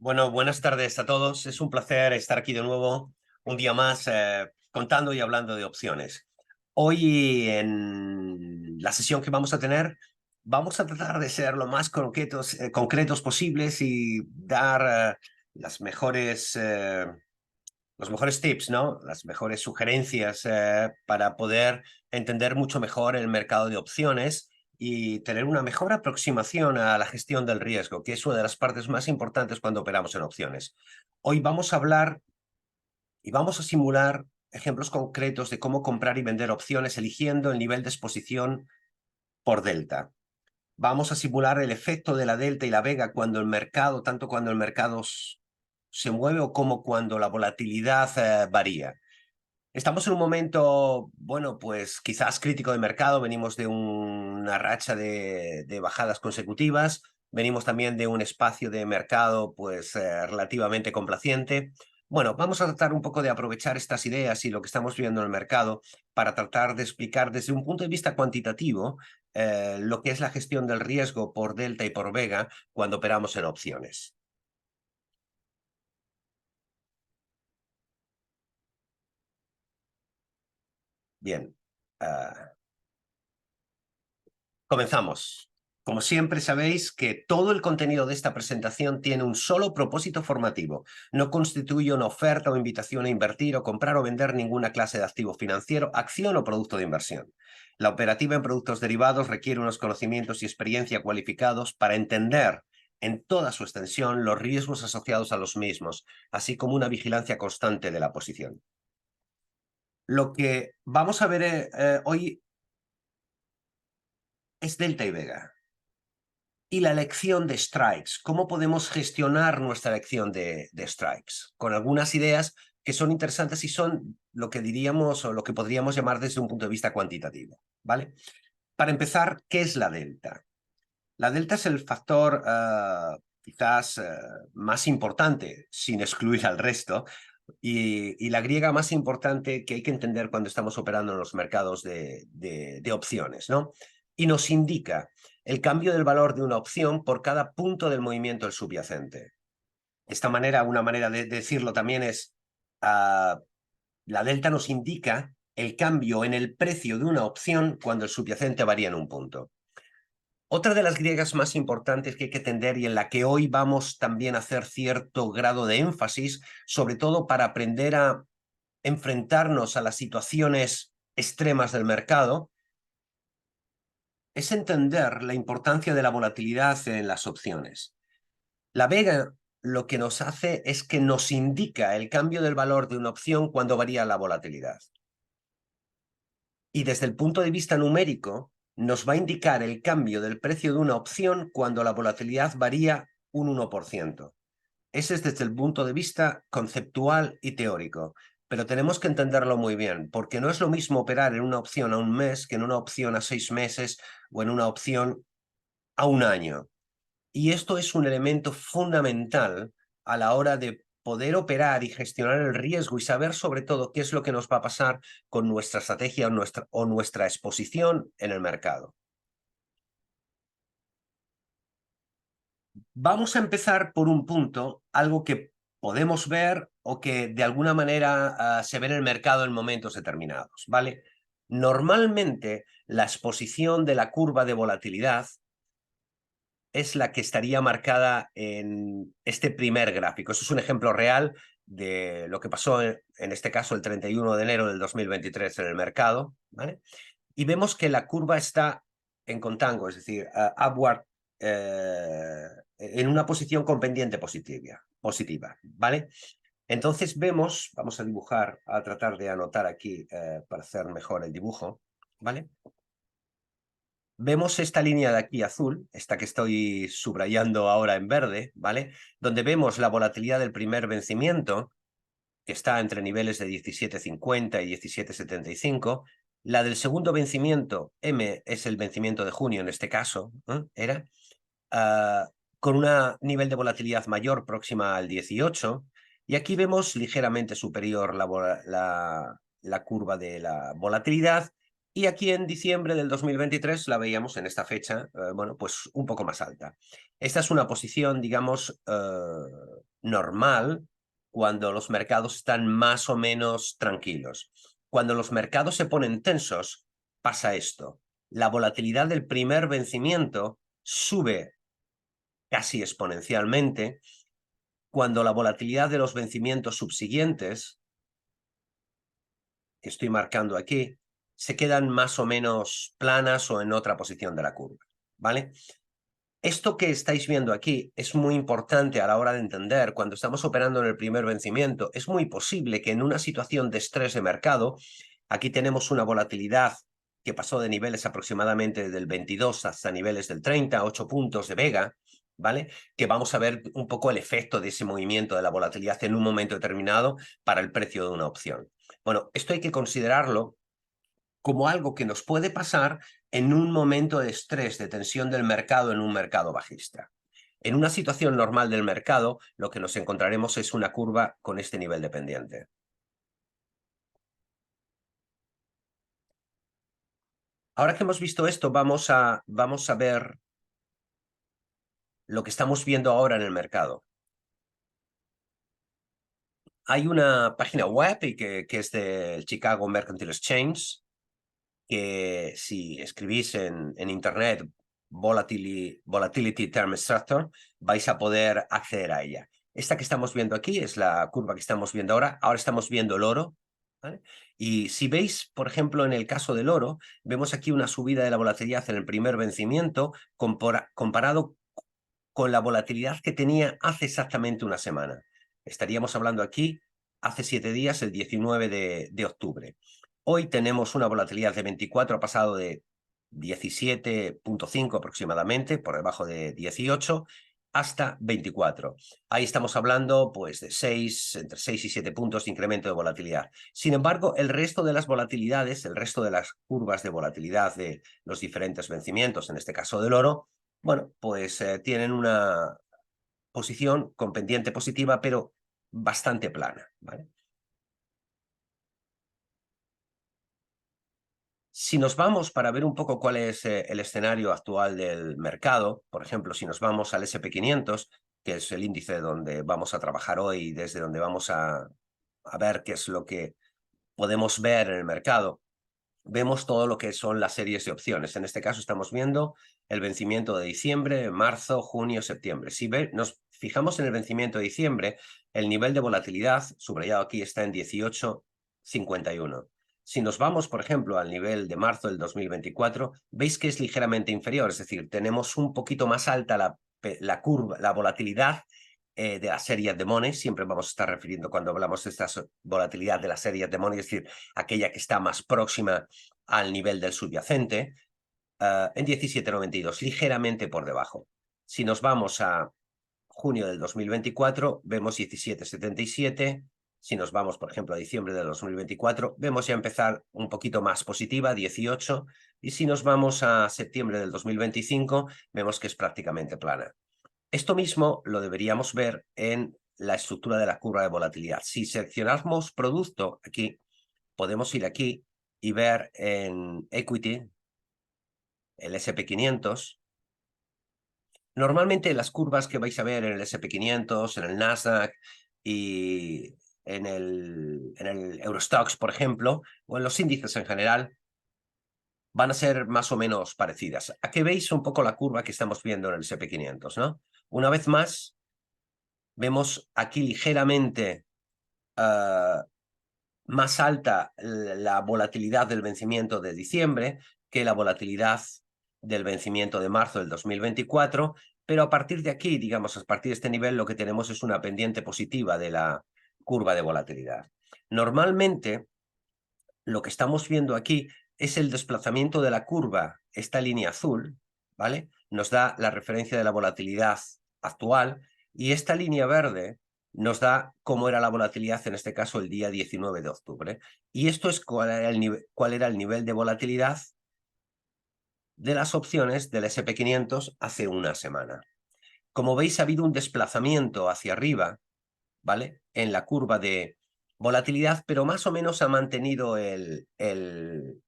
Bueno, buenas tardes a todos. Es un placer estar aquí de nuevo, un día más, contando y hablando de opciones. Hoy, en la sesión que vamos a tener, vamos a tratar de ser lo más concretos posibles y dar las mejores, los mejores tips, ¿no? Las mejores sugerencias para poder entender mucho mejor el mercado de opciones y tener una mejor aproximación a la gestión del riesgo, que es una de las partes más importantes cuando operamos en opciones. Hoy vamos a hablar y vamos a simular ejemplos concretos de cómo comprar y vender opciones eligiendo el nivel de exposición por delta. Vamos a simular el efecto de la delta y la vega cuando el mercado, tanto cuando el mercado se mueve o como cuando la volatilidad varía. Estamos en un momento, bueno, pues quizás crítico de mercado, venimos de una racha de bajadas consecutivas, venimos también de un espacio de mercado pues relativamente complaciente. Bueno, vamos a tratar un poco de aprovechar estas ideas y lo que estamos viendo en el mercado para tratar de explicar desde un punto de vista cuantitativo lo que es la gestión del riesgo por delta y por vega cuando operamos en opciones. Bien. ah, Comenzamos. Como siempre sabéis que todo el contenido de esta presentación tiene un solo propósito formativo. No constituye una oferta o invitación a invertir o comprar o vender ninguna clase de activo financiero, acción o producto de inversión. La operativa en productos derivados requiere unos conocimientos y experiencia cualificados para entender en toda su extensión los riesgos asociados a los mismos, así como una vigilancia constante de la posición. Lo que vamos a ver hoy es delta y vega. Y la elección de strikes, ¿cómo podemos gestionar nuestra elección de strikes? Con algunas ideas que son interesantes y son lo que diríamos o lo que podríamos llamar desde un punto de vista cuantitativo, ¿vale? Para empezar, ¿qué es la delta? La delta es el factor quizás más importante, sin excluir al resto, y la griega más importante que hay que entender cuando estamos operando en los mercados de opciones, ¿no? Y nos indica el cambio del valor de una opción por cada punto del movimiento del subyacente. De esta manera, una manera de decirlo también es, uh, la delta nos indica el cambio en el precio de una opción cuando el subyacente varía en un punto. Otra de las griegas más importantes que hay que entender y en la que hoy vamos también a hacer cierto grado de énfasis, sobre todo para aprender a enfrentarnos a las situaciones extremas del mercado, es entender la importancia de la volatilidad en las opciones. La vega lo que nos hace es que nos indica el cambio del valor de una opción cuando varía la volatilidad. Y desde el punto de vista numérico, nos va a indicar el cambio del precio de una opción cuando la volatilidad varía un 1%. Ese es desde el punto de vista conceptual y teórico, pero tenemos que entenderlo muy bien, porque no es lo mismo operar en una opción a un mes que en una opción a 6 meses o en una opción a un año. Y esto es un elemento fundamental a la hora de poder operar y gestionar el riesgo y saber sobre todo qué es lo que nos va a pasar con nuestra estrategia o nuestra exposición en el mercado. Vamos a empezar por un punto, algo que podemos ver o que de alguna manera se ve en el mercado en momentos determinados, ¿vale? Normalmente la exposición de la curva de volatilidad es la que estaría marcada en este primer gráfico. Eso es un ejemplo real de lo que pasó en este caso el 31 de enero del 2023 en el mercado, ¿vale? Y vemos que la curva está en contango, es decir, upward, en una posición con pendiente positiva, ¿vale? Entonces vemos, vamos a dibujar, a tratar de anotar aquí para hacer mejor el dibujo, ¿vale? Vemos esta línea de aquí azul, esta que estoy subrayando ahora en verde, ¿vale? Donde vemos la volatilidad del primer vencimiento, que está entre niveles de 17.50 y 17.75. La del segundo vencimiento, M, es el vencimiento de junio en este caso, era, uh, con un nivel de volatilidad mayor próxima al 18. Y aquí vemos ligeramente superior la curva de la volatilidad Y aquí en diciembre del 2023 la veíamos en esta fecha, bueno, pues un poco más alta. Esta es una posición, digamos, normal cuando los mercados están más o menos tranquilos. Cuando los mercados se ponen tensos, pasa esto. La volatilidad del primer vencimiento sube casi exponencialmente, cuando la volatilidad de los vencimientos subsiguientes, que estoy marcando aquí, se quedan más o menos planas o en otra posición de la curva, ¿vale? Esto que estáis viendo aquí es muy importante a la hora de entender cuando estamos operando en el primer vencimiento. Es muy posible que en una situación de estrés de mercado, aquí tenemos una volatilidad que pasó de niveles aproximadamente del 22 hasta niveles del 30, 8 puntos de vega, ¿vale? Que vamos a ver un poco el efecto de ese movimiento de la volatilidad en un momento determinado para el precio de una opción. Bueno, esto hay que considerarlo como algo que nos puede pasar en un momento de estrés, de tensión del mercado en un mercado bajista. En una situación normal del mercado, lo que nos encontraremos es una curva con este nivel de pendiente. Ahora que hemos visto esto, vamos a ver lo que estamos viendo ahora en el mercado. Hay una página web que es del Chicago Mercantile Exchange, que si escribís en internet Volatility Term Structure, vais a poder acceder a ella. Esta que estamos viendo aquí es la curva que estamos viendo ahora. Ahora estamos viendo el oro, ¿vale? Y si veis, por ejemplo, en el caso del oro, vemos aquí una subida de la volatilidad en el primer vencimiento comparado con la volatilidad que tenía hace exactamente una semana. Estaríamos hablando aquí hace 7 días, el 19 de octubre. Hoy tenemos una volatilidad de 24, ha pasado de 17.5 aproximadamente, por debajo de 18, hasta 24. Ahí estamos hablando pues de entre 6 y 7 puntos de incremento de volatilidad. Sin embargo, el resto de las volatilidades, el resto de las curvas de volatilidad de los diferentes vencimientos, en este caso del oro, bueno, pues tienen una posición con pendiente positiva, pero bastante plana, ¿vale? Si nos vamos para ver un poco cuál es el escenario actual del mercado, por ejemplo, si nos vamos al SP500, que es el índice donde vamos a trabajar hoy, desde donde vamos a ver qué es lo que podemos ver en el mercado, vemos todo lo que son las series de opciones. En este caso estamos viendo el vencimiento de diciembre, marzo, junio, septiembre. Si nos fijamos en el vencimiento de diciembre, el nivel de volatilidad, subrayado aquí, está en 18,51. Si nos vamos, por ejemplo, al nivel de marzo del 2024, veis que es ligeramente inferior, es decir, tenemos un poquito más alta la curva, la volatilidad de las series de Money. Siempre vamos a estar refiriendo cuando hablamos de esta volatilidad de las series de Money, es decir, aquella que está más próxima al nivel del subyacente, en 17,92, ligeramente por debajo. Si nos vamos a junio del 2024, vemos 17,77. Si nos vamos, por ejemplo, a diciembre del 2024, vemos ya empezar un poquito más positiva, 18. Y si nos vamos a septiembre del 2025, vemos que es prácticamente plana. Esto mismo lo deberíamos ver en la estructura de la curva de volatilidad. Si seleccionamos producto aquí, podemos ir aquí y ver en Equity, el SP500. Normalmente las curvas que vais a ver en el SP500, en el Nasdaq y en el Eurostoxx, por ejemplo, o en los índices en general, van a ser más o menos parecidas. Aquí veis un poco la curva que estamos viendo en el SP500, ¿no? Una vez más, vemos aquí ligeramente más alta la volatilidad del vencimiento de diciembre que la volatilidad del vencimiento de marzo del 2024, pero a partir de aquí, digamos, a partir de este nivel, lo que tenemos es una pendiente positiva de la curva de volatilidad. Normalmente, lo que estamos viendo aquí es el desplazamiento de la curva, esta línea azul, ¿vale? Nos da la referencia de la volatilidad actual, y esta línea verde nos da cómo era la volatilidad, en este caso el día 19 de octubre. Y esto es cuál era el nivel de volatilidad de las opciones del SP500 hace una semana. Como veis, ha habido un desplazamiento hacia arriba, ¿vale? En la curva de volatilidad, pero más o menos ha mantenido el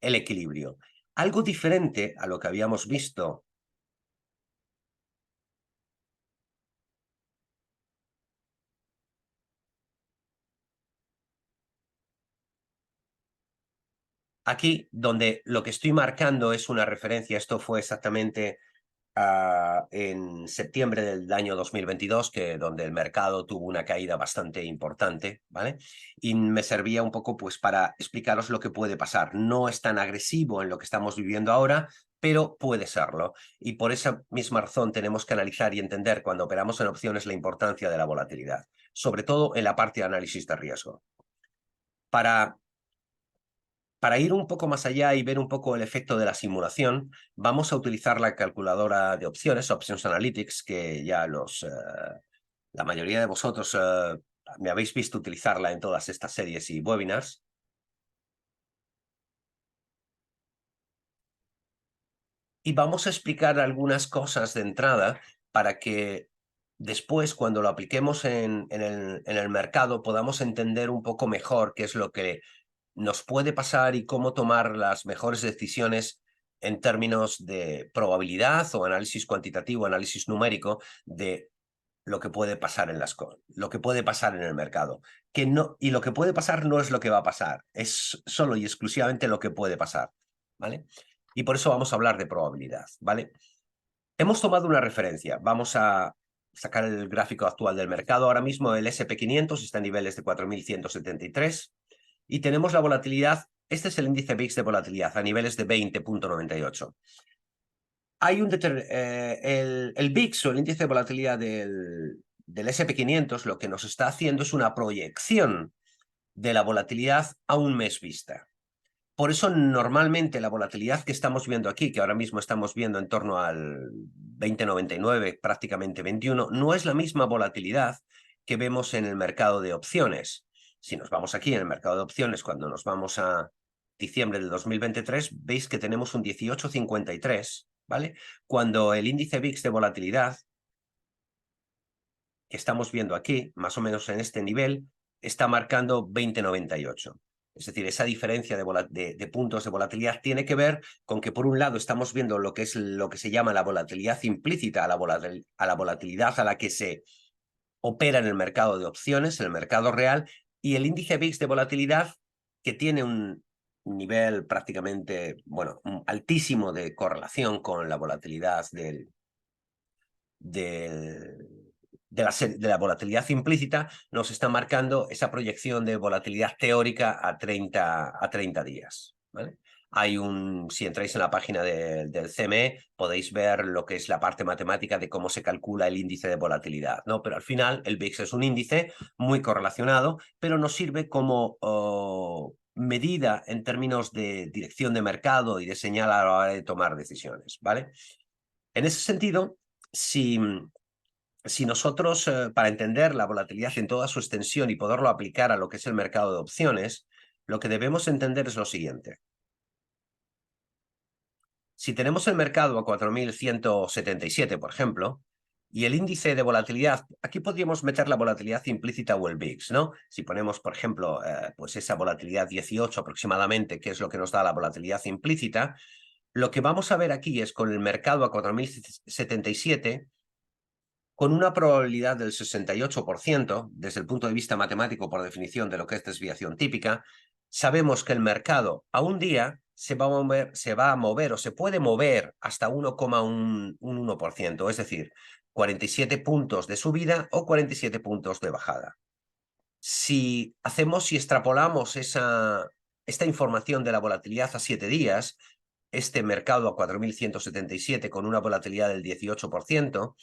equilibrio. Algo diferente a lo que habíamos visto aquí, donde lo que estoy marcando es una referencia. Esto fue exactamente en septiembre del año 2022, donde el mercado tuvo una caída bastante importante, ¿vale? Y me servía un poco pues para explicaros lo que puede pasar. No es tan agresivo en lo que estamos viviendo ahora, pero puede serlo. Y por esa misma razón tenemos que analizar y entender cuando operamos en opciones la importancia de la volatilidad, sobre todo en la parte de análisis de riesgo. Para ir un poco más allá y ver un poco el efecto de la simulación, vamos a utilizar la calculadora de opciones, Options Analytics, que ya la mayoría de vosotros me habéis visto utilizarla en todas estas series y webinars. Y vamos a explicar algunas cosas de entrada para que después, cuando lo apliquemos en el mercado, podamos entender un poco mejor qué es lo que nos puede pasar y cómo tomar las mejores decisiones en términos de probabilidad o análisis cuantitativo, análisis numérico de lo que puede pasar lo que puede pasar en el mercado. Y lo que puede pasar no es lo que va a pasar, es solo y exclusivamente lo que puede pasar, ¿vale? Y por eso vamos a hablar de probabilidad, ¿vale? Hemos tomado una referencia, vamos a sacar el gráfico actual del mercado. Ahora mismo el S&P 500 está en niveles de 4.173 y tenemos la volatilidad. Este es el índice VIX de volatilidad a niveles de 20.98. Hay el VIX o el índice de volatilidad del S&P 500 lo que nos está haciendo es una proyección de la volatilidad a un mes vista. Por eso normalmente la volatilidad que estamos viendo aquí, que ahora mismo estamos viendo en torno al 20,99, prácticamente 21, no es la misma volatilidad que vemos en el mercado de opciones. Si nos vamos aquí en el mercado de opciones, cuando nos vamos a diciembre del 2023, veis que tenemos un 18,53, ¿vale? Cuando el índice VIX de volatilidad que estamos viendo aquí, más o menos en este nivel, está marcando 20,98. Es decir, esa diferencia de puntos de volatilidad tiene que ver con que, por un lado, estamos viendo lo que se llama la volatilidad implícita, a la volatilidad a la que se opera en el mercado de opciones, en el mercado real, y el índice VIX de volatilidad, que tiene un nivel prácticamente, bueno, altísimo de correlación con la volatilidad de la volatilidad implícita, nos está marcando esa proyección de volatilidad teórica a 30 días, ¿vale? Si entráis en la página del CME, podéis ver lo que es la parte matemática de cómo se calcula el índice de volatilidad, ¿no? Pero al final el VIX es un índice muy correlacionado, pero nos sirve como medida en términos de dirección de mercado y de señal a la hora de tomar decisiones, ¿vale? En ese sentido, si nosotros, para entender la volatilidad en toda su extensión y poderlo aplicar a lo que es el mercado de opciones, lo que debemos entender es lo siguiente. Si tenemos el mercado a 4.177, por ejemplo, y el índice de volatilidad, aquí podríamos meter la volatilidad implícita o el VIX, ¿no? Si ponemos, por ejemplo, pues esa volatilidad 18 aproximadamente, que es lo que nos da la volatilidad implícita, lo que vamos a ver aquí es con el mercado a 4.077, con una probabilidad del 68%, desde el punto de vista matemático, por definición de lo que es desviación típica, sabemos que el mercado a un día se va a mover o se puede mover hasta 1,1%, es decir, 47 puntos de subida o 47 puntos de bajada. Si extrapolamos esta información de la volatilidad a 7 días, este mercado a 4.177 con una volatilidad del 18%,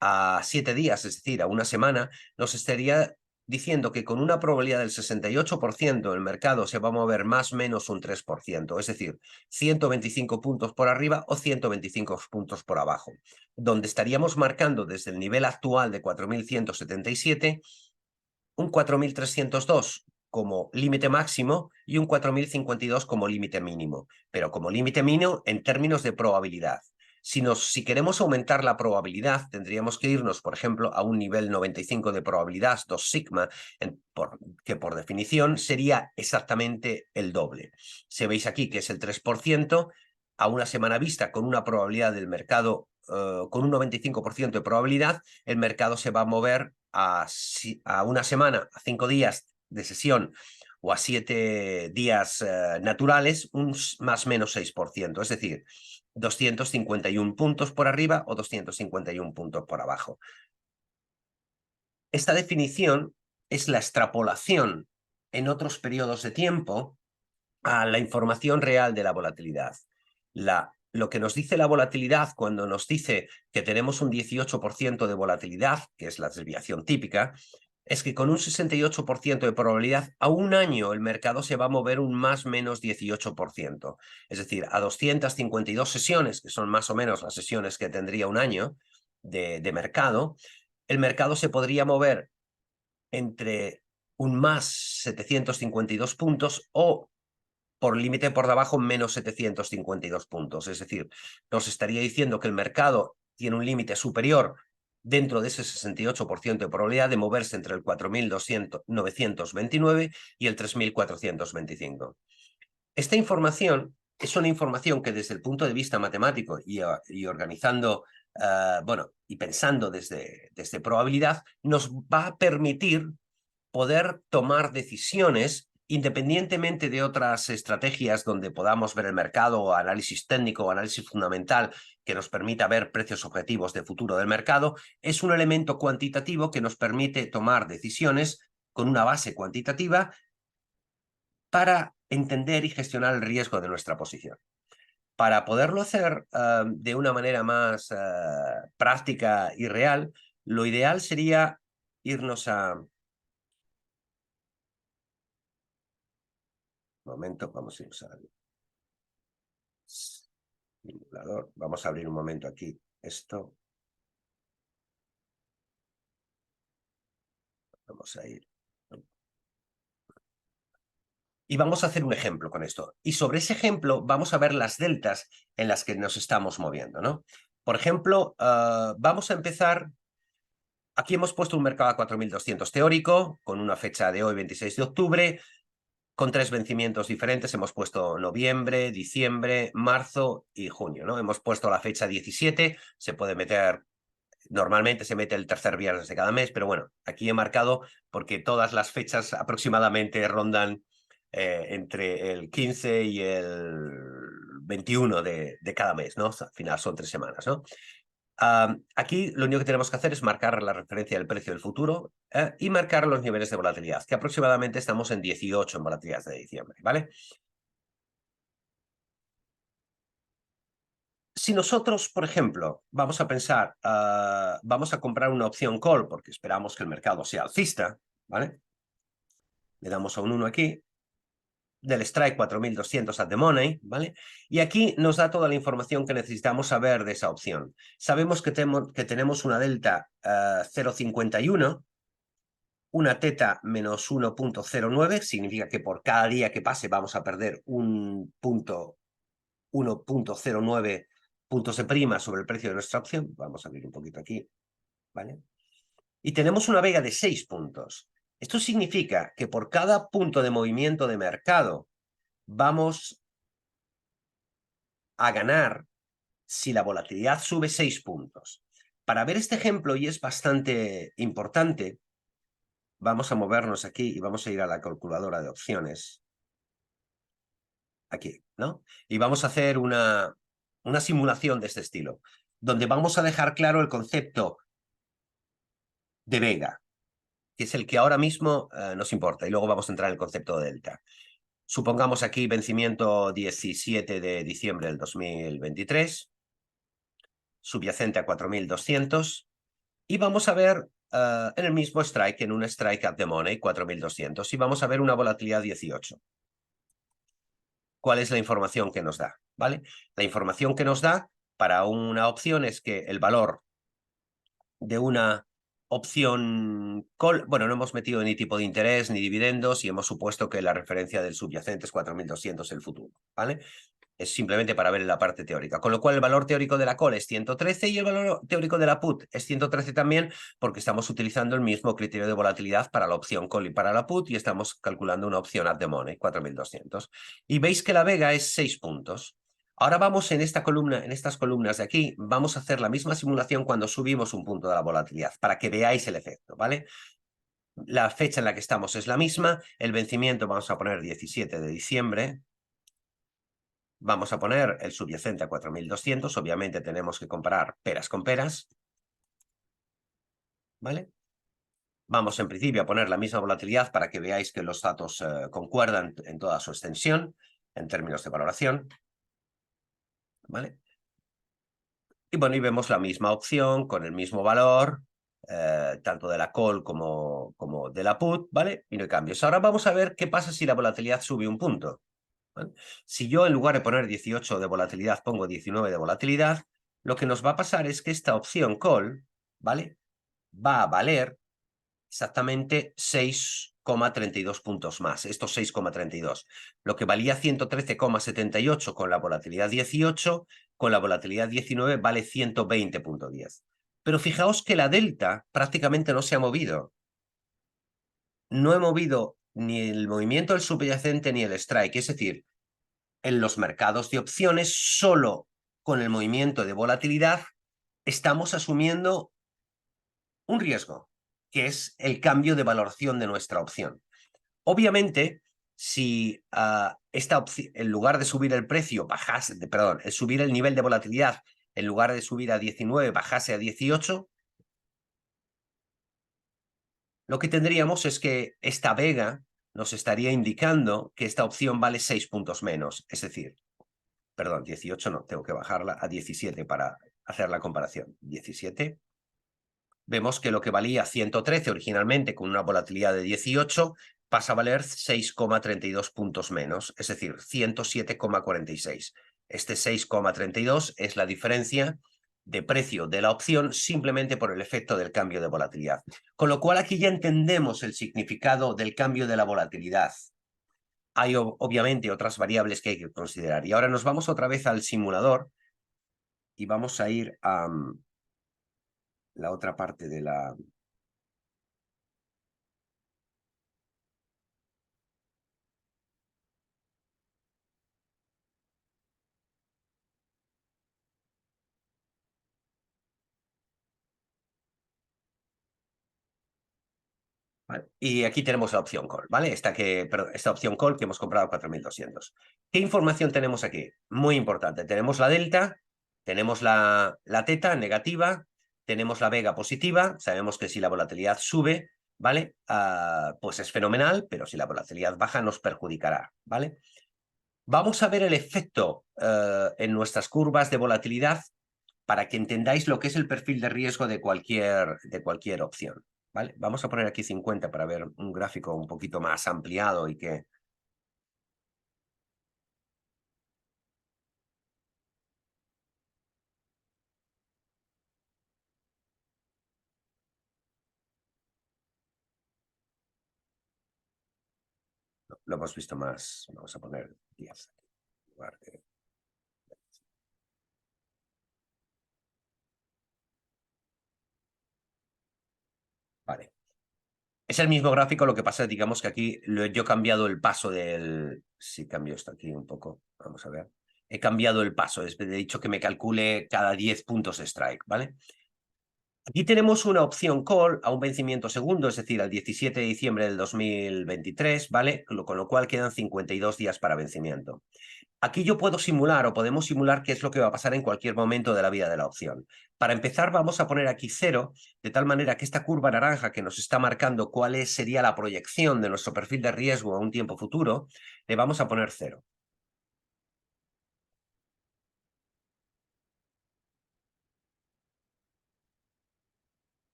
a 7 días, es decir, a una semana, nos estaría diciendo que con una probabilidad del 68% el mercado se va a mover más o menos un 3%, es decir, 125 puntos por arriba o 125 puntos por abajo, donde estaríamos marcando desde el nivel actual de 4.177 un 4.302 como límite máximo y un 4.052 como límite mínimo, pero como límite mínimo en términos de probabilidad. Si queremos aumentar la probabilidad, tendríamos que irnos, por ejemplo, a un nivel 95 de probabilidad, 2 sigma, que por definición sería exactamente el doble. Si veis aquí que es el 3%, a una semana vista con una probabilidad del mercado, con un 95% de probabilidad, el mercado se va a mover a una semana, a 5 días de sesión o a 7 días naturales, un más o menos 6%, es decir, 251 puntos por arriba o 251 puntos por abajo. Esta definición es la extrapolación en otros periodos de tiempo a la información real de la volatilidad. Lo que nos dice la volatilidad cuando nos dice que tenemos un 18% de volatilidad, que es la desviación típica, es que con un 68% de probabilidad, a un año el mercado se va a mover un más o menos 18%. Es decir, a 252 sesiones, que son más o menos las sesiones que tendría un año de mercado, el mercado se podría mover entre un más 752 puntos o por límite por debajo menos 752 puntos. Es decir, nos estaría diciendo que el mercado tiene un límite superior dentro de ese 68% de probabilidad de moverse entre el 4.929 y el 3.425. Esta información es una información que desde el punto de vista matemático y organizando, bueno, y pensando desde probabilidad, nos va a permitir poder tomar decisiones independientemente de otras estrategias donde podamos ver el mercado o análisis técnico o análisis fundamental que nos permita ver precios objetivos de futuro del mercado, es un elemento cuantitativo que nos permite tomar decisiones con una base cuantitativa para entender y gestionar el riesgo de nuestra posición. Para poderlo hacer de una manera más práctica y real, lo ideal sería irnos a... Un momento, vamos a irnos al simulador. Vamos a abrir un momento aquí esto. Vamos a ir. Y vamos a hacer un ejemplo con esto. Y sobre ese ejemplo vamos a ver las deltas en las que nos estamos moviendo, ¿no? Por ejemplo, vamos a empezar... Aquí hemos puesto un mercado a 4.200 teórico, con una fecha de hoy, 26 de octubre, con 3 vencimientos diferentes. Hemos puesto noviembre, diciembre, marzo y junio, ¿no? Hemos puesto la fecha 17, se puede meter... Normalmente se mete el tercer viernes de cada mes, pero bueno, aquí he marcado porque todas las fechas aproximadamente rondan entre el 15 y el 21 de cada mes, ¿no? Al final son 3 semanas, ¿no? Aquí lo único que tenemos que hacer es marcar la referencia del precio del futuro y marcar los niveles de volatilidad, que aproximadamente estamos en 18 en volatilidad de diciembre, ¿vale? Si nosotros, por ejemplo, vamos a pensar, vamos a comprar una opción call porque esperamos que el mercado sea alcista, ¿vale? Le damos a un 1 aquí, del strike 4.200 at the money, ¿vale? Y aquí nos da toda la información que necesitamos saber de esa opción. Sabemos que tenemos una delta 0,51, una teta menos 1.09, significa que por cada día que pase vamos a perder 1.09 puntos de prima sobre el precio de nuestra opción. Vamos a abrir un poquito aquí, ¿vale? Y tenemos una vega de 6 puntos. Esto significa que por cada punto de movimiento de mercado vamos a ganar si la volatilidad sube 6 puntos. Para ver este ejemplo, y es bastante importante, vamos a movernos aquí y vamos a ir a la calculadora de opciones. Aquí, ¿no? Y vamos a hacer una simulación de este estilo, donde vamos a dejar claro el concepto de vega, que es el que ahora mismo nos importa, y luego vamos a entrar en el concepto de delta. Supongamos aquí vencimiento 17 de diciembre del 2023, subyacente a 4.200, y vamos a ver en el mismo strike, en un strike at the money, 4.200, y vamos a ver una volatilidad 18. ¿Cuál es la información que nos da? ¿Vale? La información que nos da para una opción es que el valor de una opción call, bueno, no hemos metido ni tipo de interés ni dividendos y hemos supuesto que la referencia del subyacente es 4.200 el futuro, ¿vale? Es simplemente para ver la parte teórica. Con lo cual el valor teórico de la call es 113 y el valor teórico de la put es 113 también, porque estamos utilizando el mismo criterio de volatilidad para la opción call y para la put, y estamos calculando una opción at the money, 4.200. Y veis que la vega es 6 puntos. Ahora vamos en esta columna, en estas columnas de aquí, vamos a hacer la misma simulación cuando subimos un punto de la volatilidad, para que veáis el efecto, ¿vale? La fecha en la que estamos es la misma, el vencimiento vamos a poner 17 de diciembre, vamos a poner el subyacente a 4.200, obviamente tenemos que comparar peras con peras, ¿vale? Vamos en principio a poner la misma volatilidad para que veáis que los datos concuerdan en toda su extensión, en términos de valoración, ¿vale? Y bueno, y vemos la misma opción con el mismo valor, tanto de la call como de la put, ¿vale? Y no hay cambios. Ahora vamos a ver qué pasa si la volatilidad sube un punto, ¿vale? Si yo en lugar de poner 18 de volatilidad pongo 19 de volatilidad, lo que nos va a pasar es que esta opción call, ¿vale? Va a valer exactamente 6,32 puntos más, estos 6,32. Lo que valía 113,78 con la volatilidad 18, con la volatilidad 19 vale 120,10. Pero fijaos que la delta prácticamente no se ha movido. No he movido ni el movimiento del subyacente ni el strike, es decir, en los mercados de opciones, solo con el movimiento de volatilidad estamos asumiendo un riesgo, que es el cambio de valoración de nuestra opción. Obviamente, si esta opción, en lugar de subir el precio, subir el nivel de volatilidad, en lugar de subir a 19, bajase a 18, lo que tendríamos es que esta vega nos estaría indicando que esta opción vale 6 puntos menos, es decir, perdón, 18 no, tengo que bajarla a 17 para hacer la comparación. 17. Vemos que lo que valía 113 originalmente con una volatilidad de 18 pasa a valer 6,32 puntos menos, es decir, 107,46. Este 6,32 es la diferencia de precio de la opción simplemente por el efecto del cambio de volatilidad. Con lo cual aquí ya entendemos el significado del cambio de la volatilidad. Hay obviamente otras variables que hay que considerar. Y ahora nos vamos otra vez al simulador y vamos a ir a la otra parte de la... ¿Vale? Y aquí tenemos la opción call, ¿vale? Esta opción call que hemos comprado 4.200. ¿Qué información tenemos aquí? Muy importante. Tenemos la delta, tenemos la teta negativa, tenemos la vega positiva. Sabemos que si la volatilidad sube, ¿vale? Pues es fenomenal, pero si la volatilidad baja nos perjudicará, ¿vale? Vamos a ver el efecto en nuestras curvas de volatilidad para que entendáis lo que es el perfil de riesgo de cualquier opción. ¿Vale? Vamos a poner aquí 50 para ver un gráfico un poquito más ampliado y que... Lo hemos visto más. Vamos a poner 10 en lugar de... Vale. Es el mismo gráfico, lo que pasa, digamos que aquí yo he cambiado el paso del... Si cambio esto aquí un poco, vamos a ver. He cambiado el paso, he dicho que me calcule cada 10 puntos de strike, ¿vale? Aquí tenemos una opción call a un vencimiento segundo, es decir, al 17 de diciembre del 2023, ¿vale? Con lo cual quedan 52 días para vencimiento. Aquí yo puedo simular o podemos simular qué es lo que va a pasar en cualquier momento de la vida de la opción. Para empezar vamos a poner aquí 0, de tal manera que esta curva naranja que nos está marcando sería la proyección de nuestro perfil de riesgo a un tiempo futuro, le vamos a poner 0.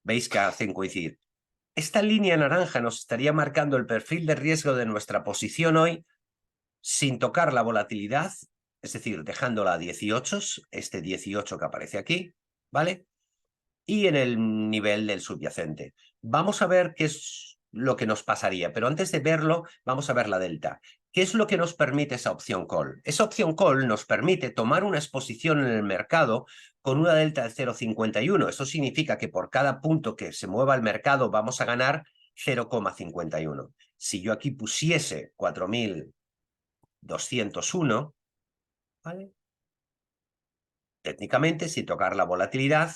¿Veis que hacen coincidir? Esta línea naranja nos estaría marcando el perfil de riesgo de nuestra posición hoy sin tocar la volatilidad, es decir, dejándola a 18, este 18 que aparece aquí, ¿vale? Y en el nivel del subyacente. Vamos a ver lo que nos pasaría, pero antes de verlo, vamos a ver la delta. ¿Qué es lo que nos permite esa opción call? Esa opción call nos permite tomar una exposición en el mercado con una delta de 0,51. Eso significa que por cada punto que se mueva el mercado vamos a ganar 0,51. Si yo aquí pusiese 4.201, ¿vale? Técnicamente, sin tocar la volatilidad,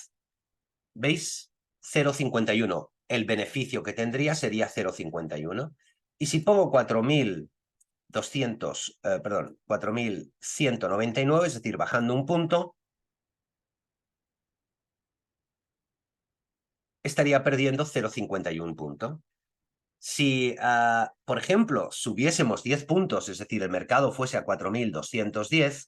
¿veis? 0,51. El beneficio que tendría sería 0,51. Y si pongo 4.199, es decir, bajando un punto, estaría perdiendo 0,51 punto. Si, por ejemplo, subiésemos 10 puntos, es decir, el mercado fuese a 4.210,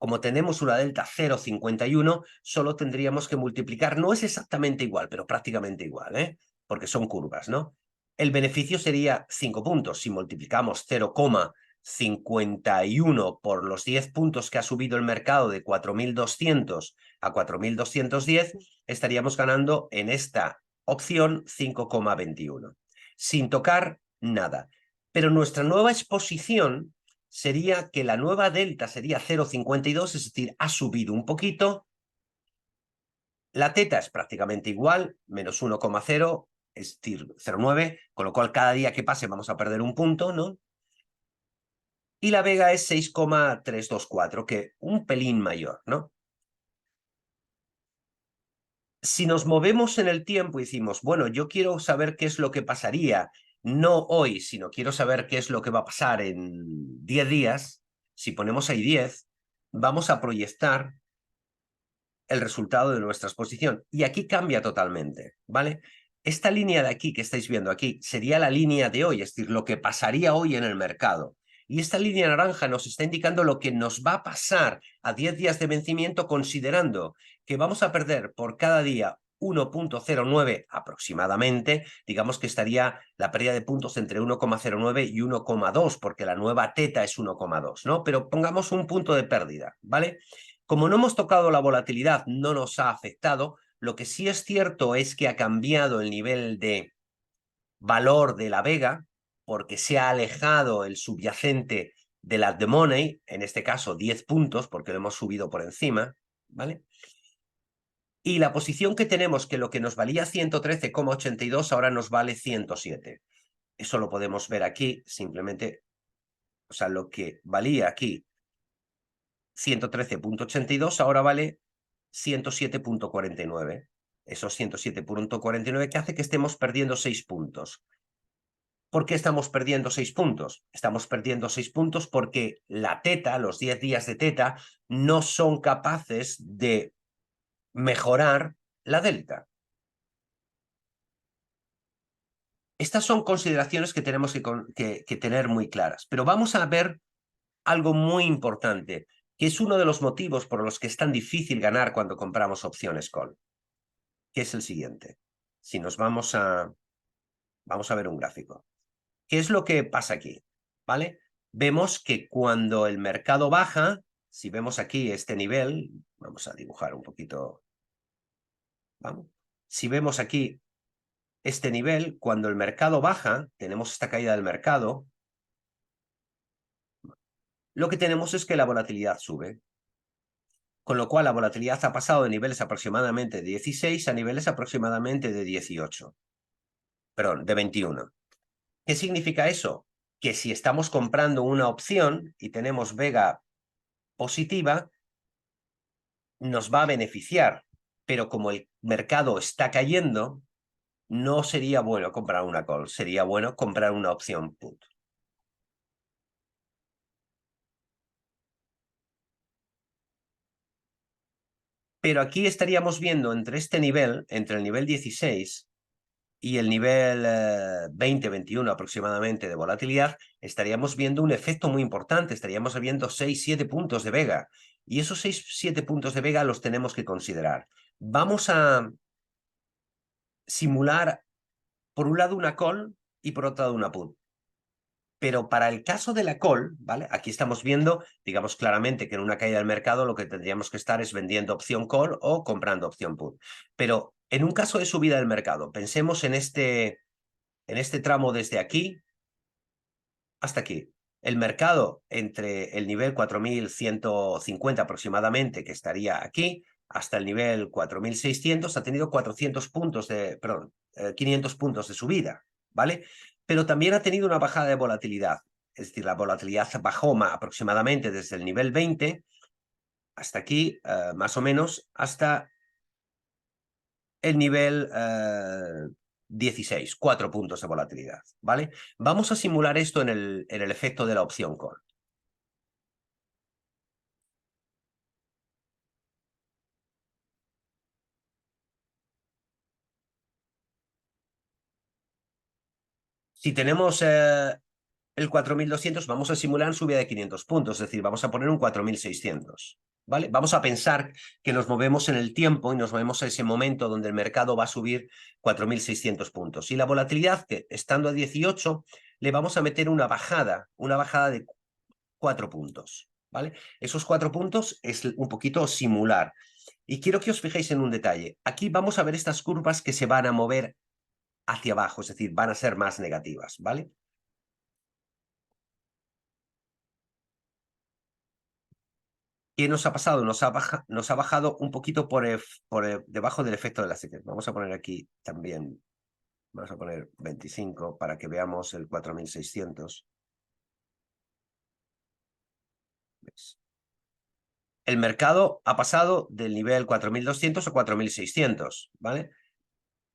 como tenemos una delta 0,51, solo tendríamos que multiplicar, no es exactamente igual, pero prácticamente igual, porque son curvas, ¿no? El beneficio sería 5 puntos. Si multiplicamos 0,51 por los 10 puntos que ha subido el mercado de 4.200 a 4.210, estaríamos ganando en esta opción 5,21, sin tocar nada. Pero nuestra nueva exposición sería que la nueva delta sería 0,52, es decir, ha subido un poquito. La teta es prácticamente igual, menos 1,0, es decir, 0,9, con lo cual cada día que pase vamos a perder un punto, ¿no? Y la vega es 6,324, que un pelín mayor, ¿no? Si nos movemos en el tiempo y decimos, bueno, yo quiero saber qué es lo que pasaría, no hoy, sino quiero saber qué es lo que va a pasar en 10 días, si ponemos ahí 10, vamos a proyectar el resultado de nuestra exposición. Y aquí cambia totalmente, ¿vale? Esta línea de aquí que estáis viendo aquí sería la línea de hoy, es decir, lo que pasaría hoy en el mercado. Y esta línea naranja nos está indicando lo que nos va a pasar a 10 días de vencimiento, considerando que vamos a perder por cada día 1,09 aproximadamente. Digamos que estaría la pérdida de puntos entre 1,09 y 1,2, porque la nueva teta es 1,2, ¿no? Pero pongamos un punto de pérdida, ¿vale? Como no hemos tocado la volatilidad, no nos ha afectado. Lo que sí es cierto es que ha cambiado el nivel de valor de la vega, porque se ha alejado el subyacente de la the money, en este caso 10 puntos, porque lo hemos subido por encima, ¿vale? Y la posición que tenemos, que lo que nos valía 113,82, ahora nos vale 107. Eso lo podemos ver aquí, simplemente, o sea, lo que valía aquí 113,82, ahora vale 107,49. Esos 107,49 que hace que estemos perdiendo 6 puntos. ¿Por qué estamos perdiendo 6 puntos? Estamos perdiendo 6 puntos porque la teta, los 10 días de teta, no son capaces de mejorar la delta. Estas son consideraciones que tenemos que tener muy claras. Pero vamos a ver algo muy importante, que es uno de los motivos por los que es tan difícil ganar cuando compramos opciones call, que es el siguiente. Si nos vamos a ver un gráfico. ¿Qué es lo que pasa aquí? ¿Vale? Vemos que cuando el mercado baja, si vemos aquí este nivel, vamos a dibujar un poquito, ¿vamos? Si vemos aquí este nivel, cuando el mercado baja, tenemos esta caída del mercado, lo que tenemos es que la volatilidad sube. Con lo cual la volatilidad ha pasado de niveles aproximadamente de 16 a niveles aproximadamente de 18. Perdón, de 21. ¿Qué significa eso? Que si estamos comprando una opción y tenemos vega positiva, nos va a beneficiar, pero como el mercado está cayendo, no sería bueno comprar una call, sería bueno comprar una opción put. Pero aquí estaríamos viendo entre este nivel, entre el nivel 16 y el nivel 20-21 aproximadamente de volatilidad, estaríamos viendo un efecto muy importante, estaríamos viendo 6-7 puntos de vega. Y esos 6-7 puntos de vega los tenemos que considerar. Vamos a simular, por un lado, una call y por otro lado una put. Pero para el caso de la call, ¿vale? Aquí estamos viendo, digamos claramente que en una caída del mercado lo que tendríamos que estar es vendiendo opción call o comprando opción put. Pero en un caso de subida del mercado, pensemos en este en este tramo desde aquí hasta aquí. El mercado entre el nivel 4.150 aproximadamente, que estaría aquí, hasta el nivel 4.600, ha tenido 400 puntos de, perdón, 500 puntos de subida, ¿vale? Pero también ha tenido una bajada de volatilidad. Es decir, la volatilidad bajó aproximadamente desde el nivel 20 hasta aquí, más o menos, hasta el nivel 16, 4 puntos de volatilidad, ¿vale? Vamos a simular esto en el efecto de la opción call. Si tenemos el 4.200, vamos a simular subida de 500 puntos, es decir, vamos a poner un 4.600, ¿vale? Vamos a pensar que nos movemos en el tiempo y nos movemos a ese momento donde el mercado va a subir 4.600 puntos. Y la volatilidad, que estando a 18, le vamos a meter una bajada de 4 puntos, ¿vale? Esos 4 puntos es un poquito simular. Y quiero que os fijéis en un detalle. Aquí vamos a ver estas curvas que se van a mover hacia abajo, es decir, van a ser más negativas, ¿vale? ¿Qué nos ha pasado? Nos ha bajado un poquito debajo del efecto de la sequía. Vamos a poner aquí también, vamos a poner 25 para que veamos el 4.600. ¿Ves? El mercado ha pasado del nivel 4.200 a 4.600, ¿vale?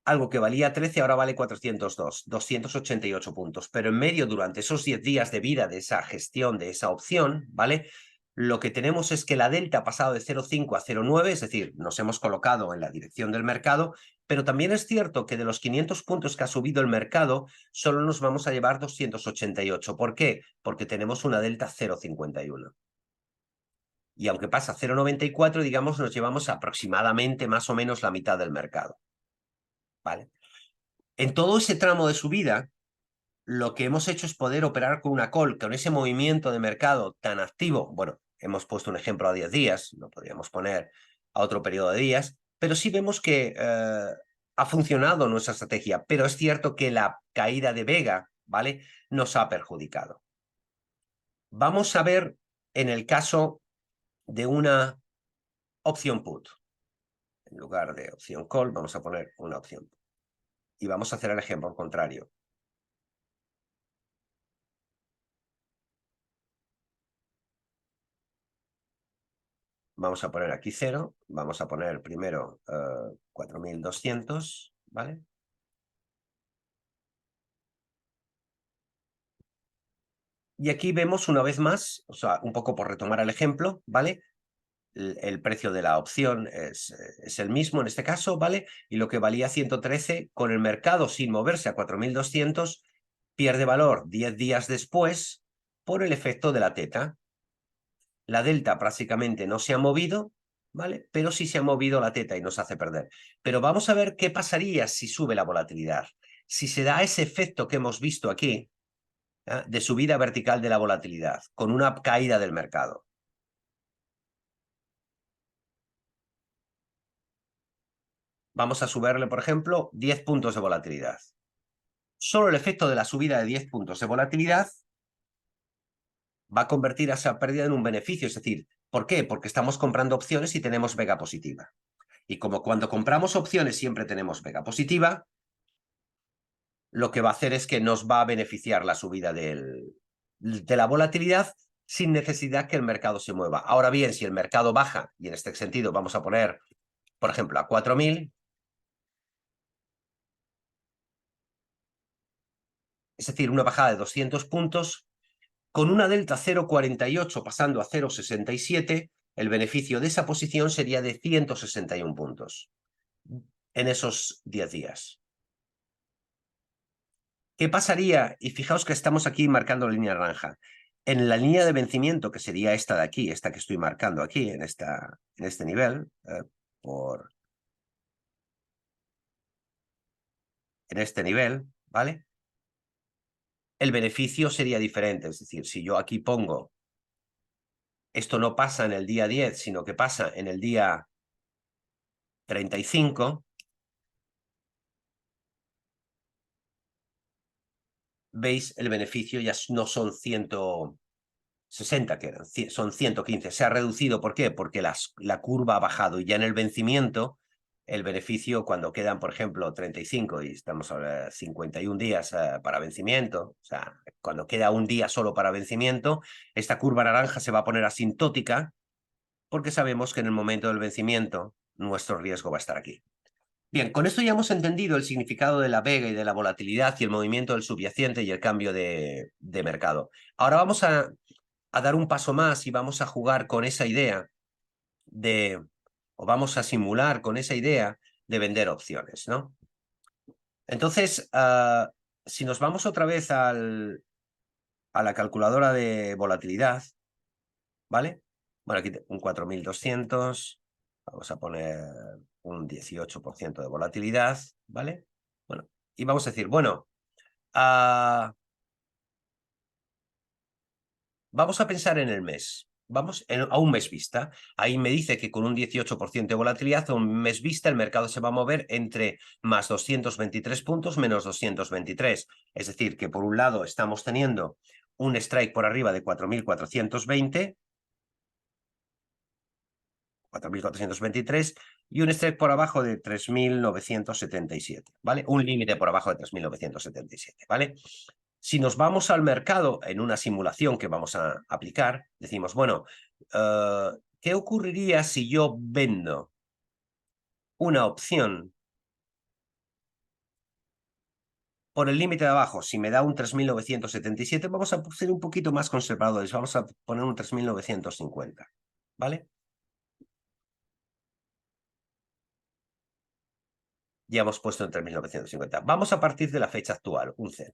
Algo que valía 13 ahora vale 402, 288 puntos. Pero en medio, durante esos 10 días de vida de esa gestión, de esa opción, ¿vale? Lo que tenemos es que la delta ha pasado de 0,5 a 0,9, es decir, nos hemos colocado en la dirección del mercado, pero también es cierto que de los 500 puntos que ha subido el mercado, solo nos vamos a llevar 288. ¿Por qué? Porque tenemos una delta 0,51. Y aunque pasa 0,94, digamos, nos llevamos aproximadamente más o menos la mitad del mercado, ¿vale? En todo ese tramo de subida, lo que hemos hecho es poder operar con una call, con ese movimiento de mercado tan activo. Bueno, hemos puesto un ejemplo a 10 días, no podríamos poner a otro periodo de días, pero sí vemos que ha funcionado nuestra estrategia, pero es cierto que la caída de Vega, ¿vale?, nos ha perjudicado. Vamos a ver en el caso de una opción put. En lugar de opción call, vamos a poner una opción put. Y vamos a hacer el ejemplo contrario. Vamos a poner aquí 0, vamos a poner primero 4.200, ¿vale? Y aquí vemos una vez más, o sea, un poco por retomar el ejemplo, ¿vale? El precio de la opción es el mismo en este caso, ¿vale? Y lo que valía 113, con el mercado sin moverse a 4.200, pierde valor 10 días después por el efecto de la teta. La delta prácticamente no se ha movido, ¿vale? Pero sí se ha movido la teta y nos hace perder. Pero vamos a ver qué pasaría si sube la volatilidad. Si se da ese efecto que hemos visto aquí, de subida vertical de la volatilidad, con una caída del mercado. Vamos a subirle, por ejemplo, 10 puntos de volatilidad. Solo el efecto de la subida de 10 puntos de volatilidad va a convertir a esa pérdida en un beneficio. Es decir, ¿por qué? Porque estamos comprando opciones y tenemos vega positiva. Y como cuando compramos opciones siempre tenemos vega positiva, lo que va a hacer es que nos va a beneficiar la subida de la volatilidad sin necesidad que el mercado se mueva. Ahora bien, si el mercado baja, y en este sentido vamos a poner, por ejemplo, a 4.000, es decir, una bajada de 200 puntos, con una delta 0,48 pasando a 0,67, el beneficio de esa posición sería de 161 puntos en esos 10 días. ¿Qué pasaría? Y fijaos que estamos aquí marcando la línea naranja. En la línea de vencimiento, que sería esta de aquí, esta que estoy marcando aquí, en este nivel, en este nivel, ¿vale? El beneficio sería diferente. Es decir, si yo aquí pongo, esto no pasa en el día 10, sino que pasa en el día 35, veis el beneficio ya no son 160 que eran, son 115. Se ha reducido, ¿por qué? Porque la curva ha bajado y ya en el vencimiento el beneficio cuando quedan, por ejemplo, 35 y estamos ahora 51 días para vencimiento, o sea, cuando queda un día solo para vencimiento, esta curva naranja se va a poner asintótica porque sabemos que en el momento del vencimiento nuestro riesgo va a estar aquí. Bien, con esto ya hemos entendido el significado de la vega y de la volatilidad y el movimiento del subyacente y el cambio de mercado. Ahora vamos a dar un paso más y vamos a jugar con esa idea o vamos a simular con esa idea de vender opciones, ¿no? Entonces, si nos vamos otra vez a la calculadora de volatilidad, ¿vale? Bueno, aquí un 4200, vamos a poner un 18% de volatilidad, ¿vale? Bueno, y vamos a decir, bueno, vamos a pensar en el mes. Vamos a un mes vista. Ahí me dice que con un 18% de volatilidad, a un mes vista, el mercado se va a mover entre más 223 puntos menos 223. Es decir, que por un lado estamos teniendo un strike por arriba de 4.420, 4.423 y un strike por abajo de 3.977, ¿vale? Un límite por abajo de 3.977, ¿vale? Si nos vamos al mercado en una simulación que vamos a aplicar, decimos, bueno, ¿qué ocurriría si yo vendo una opción por el límite de abajo? Si me da un 3.977, vamos a ser un poquito más conservadores, vamos a poner un 3.950, ¿vale? Ya hemos puesto en 3.950. Vamos a partir de la fecha actual, un 0.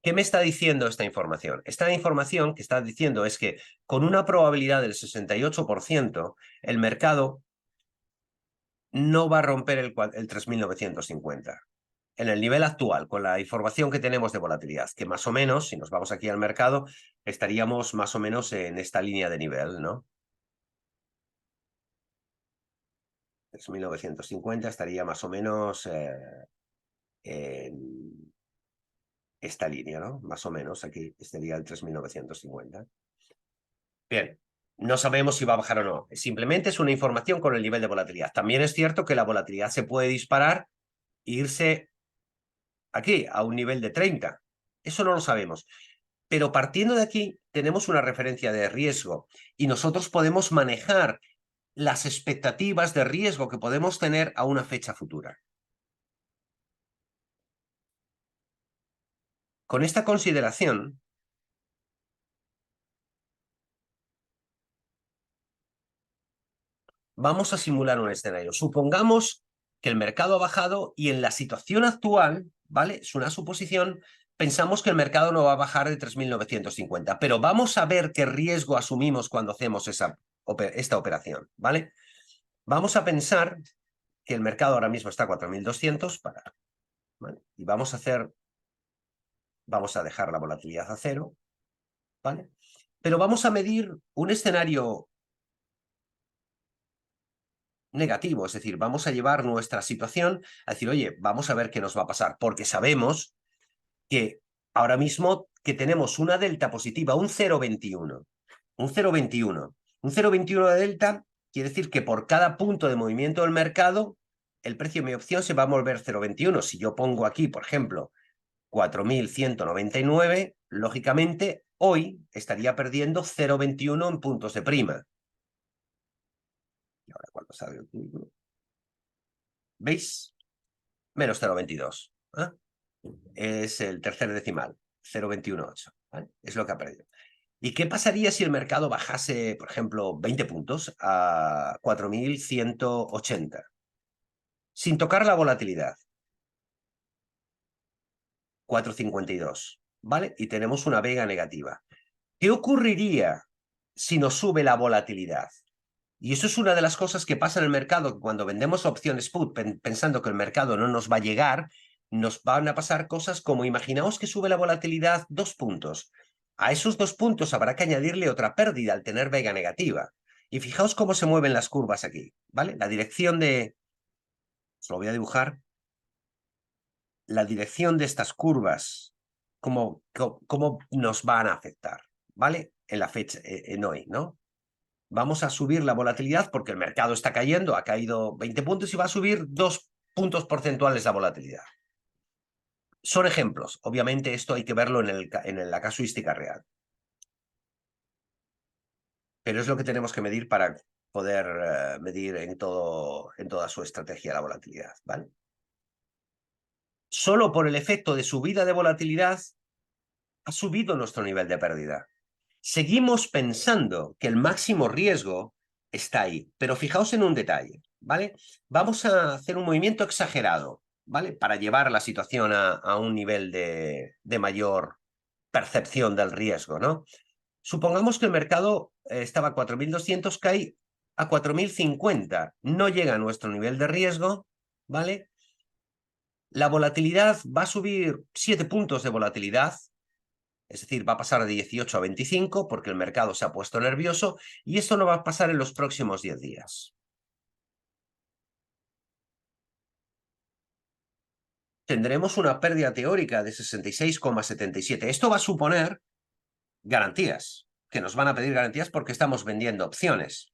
¿Qué me está diciendo esta información? Esta información que está diciendo es que con una probabilidad del 68%, el mercado no va a romper el 3.950. En el nivel actual, con la información que tenemos de volatilidad, que más o menos, si nos vamos aquí al mercado, estaríamos más o menos en esta línea de nivel, ¿no? 3.950 estaría más o menos en esta línea, ¿no? Más o menos, aquí estaría el 3.950. Bien, no sabemos si va a bajar o no. Simplemente es una información con el nivel de volatilidad. También es cierto que la volatilidad se puede disparar e irse aquí, a un nivel de 30. Eso no lo sabemos. Pero partiendo de aquí, tenemos una referencia de riesgo y nosotros podemos manejar las expectativas de riesgo que podemos tener a una fecha futura. Con esta consideración, vamos a simular un escenario. Supongamos que el mercado ha bajado y en la situación actual, ¿vale? Es una suposición, pensamos que el mercado no va a bajar de 3.950, pero vamos a ver qué riesgo asumimos cuando hacemos esta operación, ¿vale? Vamos a pensar que el mercado ahora mismo está a 4.200 ¿vale? Y vamos a dejar la volatilidad a 0, ¿vale? Pero vamos a medir un escenario negativo, es decir, vamos a llevar nuestra situación a decir, oye, vamos a ver qué nos va a pasar, porque sabemos que ahora mismo que tenemos una delta positiva, un 0,21, un 0,21, un 0,21 de delta quiere decir que por cada punto de movimiento del mercado, el precio de mi opción se va a mover 0,21. Si yo pongo aquí, por ejemplo, 4.199, lógicamente, hoy estaría perdiendo 0,21 en puntos de prima. Y ahora cuando sale el punto, ¿veis? Menos 0,22. ¿eh? Es el tercer decimal, 0,218. ¿vale? Es lo que ha perdido. ¿Y qué pasaría si el mercado bajase, por ejemplo, 20 puntos a 4.180? Sin tocar la volatilidad. 4,52. ¿Vale? Y tenemos una vega negativa. ¿Qué ocurriría si nos sube la volatilidad? Y eso es una de las cosas que pasa en el mercado, que cuando vendemos opciones put pensando que el mercado no nos va a llegar, nos van a pasar cosas como, imaginaos que sube la volatilidad 2 puntos. A esos 2 puntos habrá que añadirle otra pérdida al tener vega negativa. Y fijaos cómo se mueven las curvas aquí, ¿vale? La dirección de... Os lo voy a dibujar. La dirección de estas curvas cómo nos van a afectar, ¿vale? En la fecha, en hoy, ¿no? Vamos a subir la volatilidad porque el mercado está cayendo, ha caído 20 puntos y va a subir 2 puntos porcentuales la volatilidad. Son ejemplos, obviamente esto hay que verlo en la casuística real. Pero es lo que tenemos que medir para poder medir en toda su estrategia la volatilidad, ¿vale? Solo por el efecto de subida de volatilidad ha subido nuestro nivel de pérdida. Seguimos pensando que el máximo riesgo está ahí, pero fijaos en un detalle, ¿vale? Vamos a hacer un movimiento exagerado, ¿vale? Para llevar la situación a un nivel de mayor percepción del riesgo, ¿no? Supongamos que el mercado estaba a 4.200, cae a 4.050, no llega a nuestro nivel de riesgo, ¿vale? La volatilidad va a subir 7 puntos de volatilidad, es decir, va a pasar de 18 a 25 porque el mercado se ha puesto nervioso y esto no va a pasar en los próximos 10 días. Tendremos una pérdida teórica de 66,77. Esto va a suponer garantías, que nos van a pedir garantías porque estamos vendiendo opciones.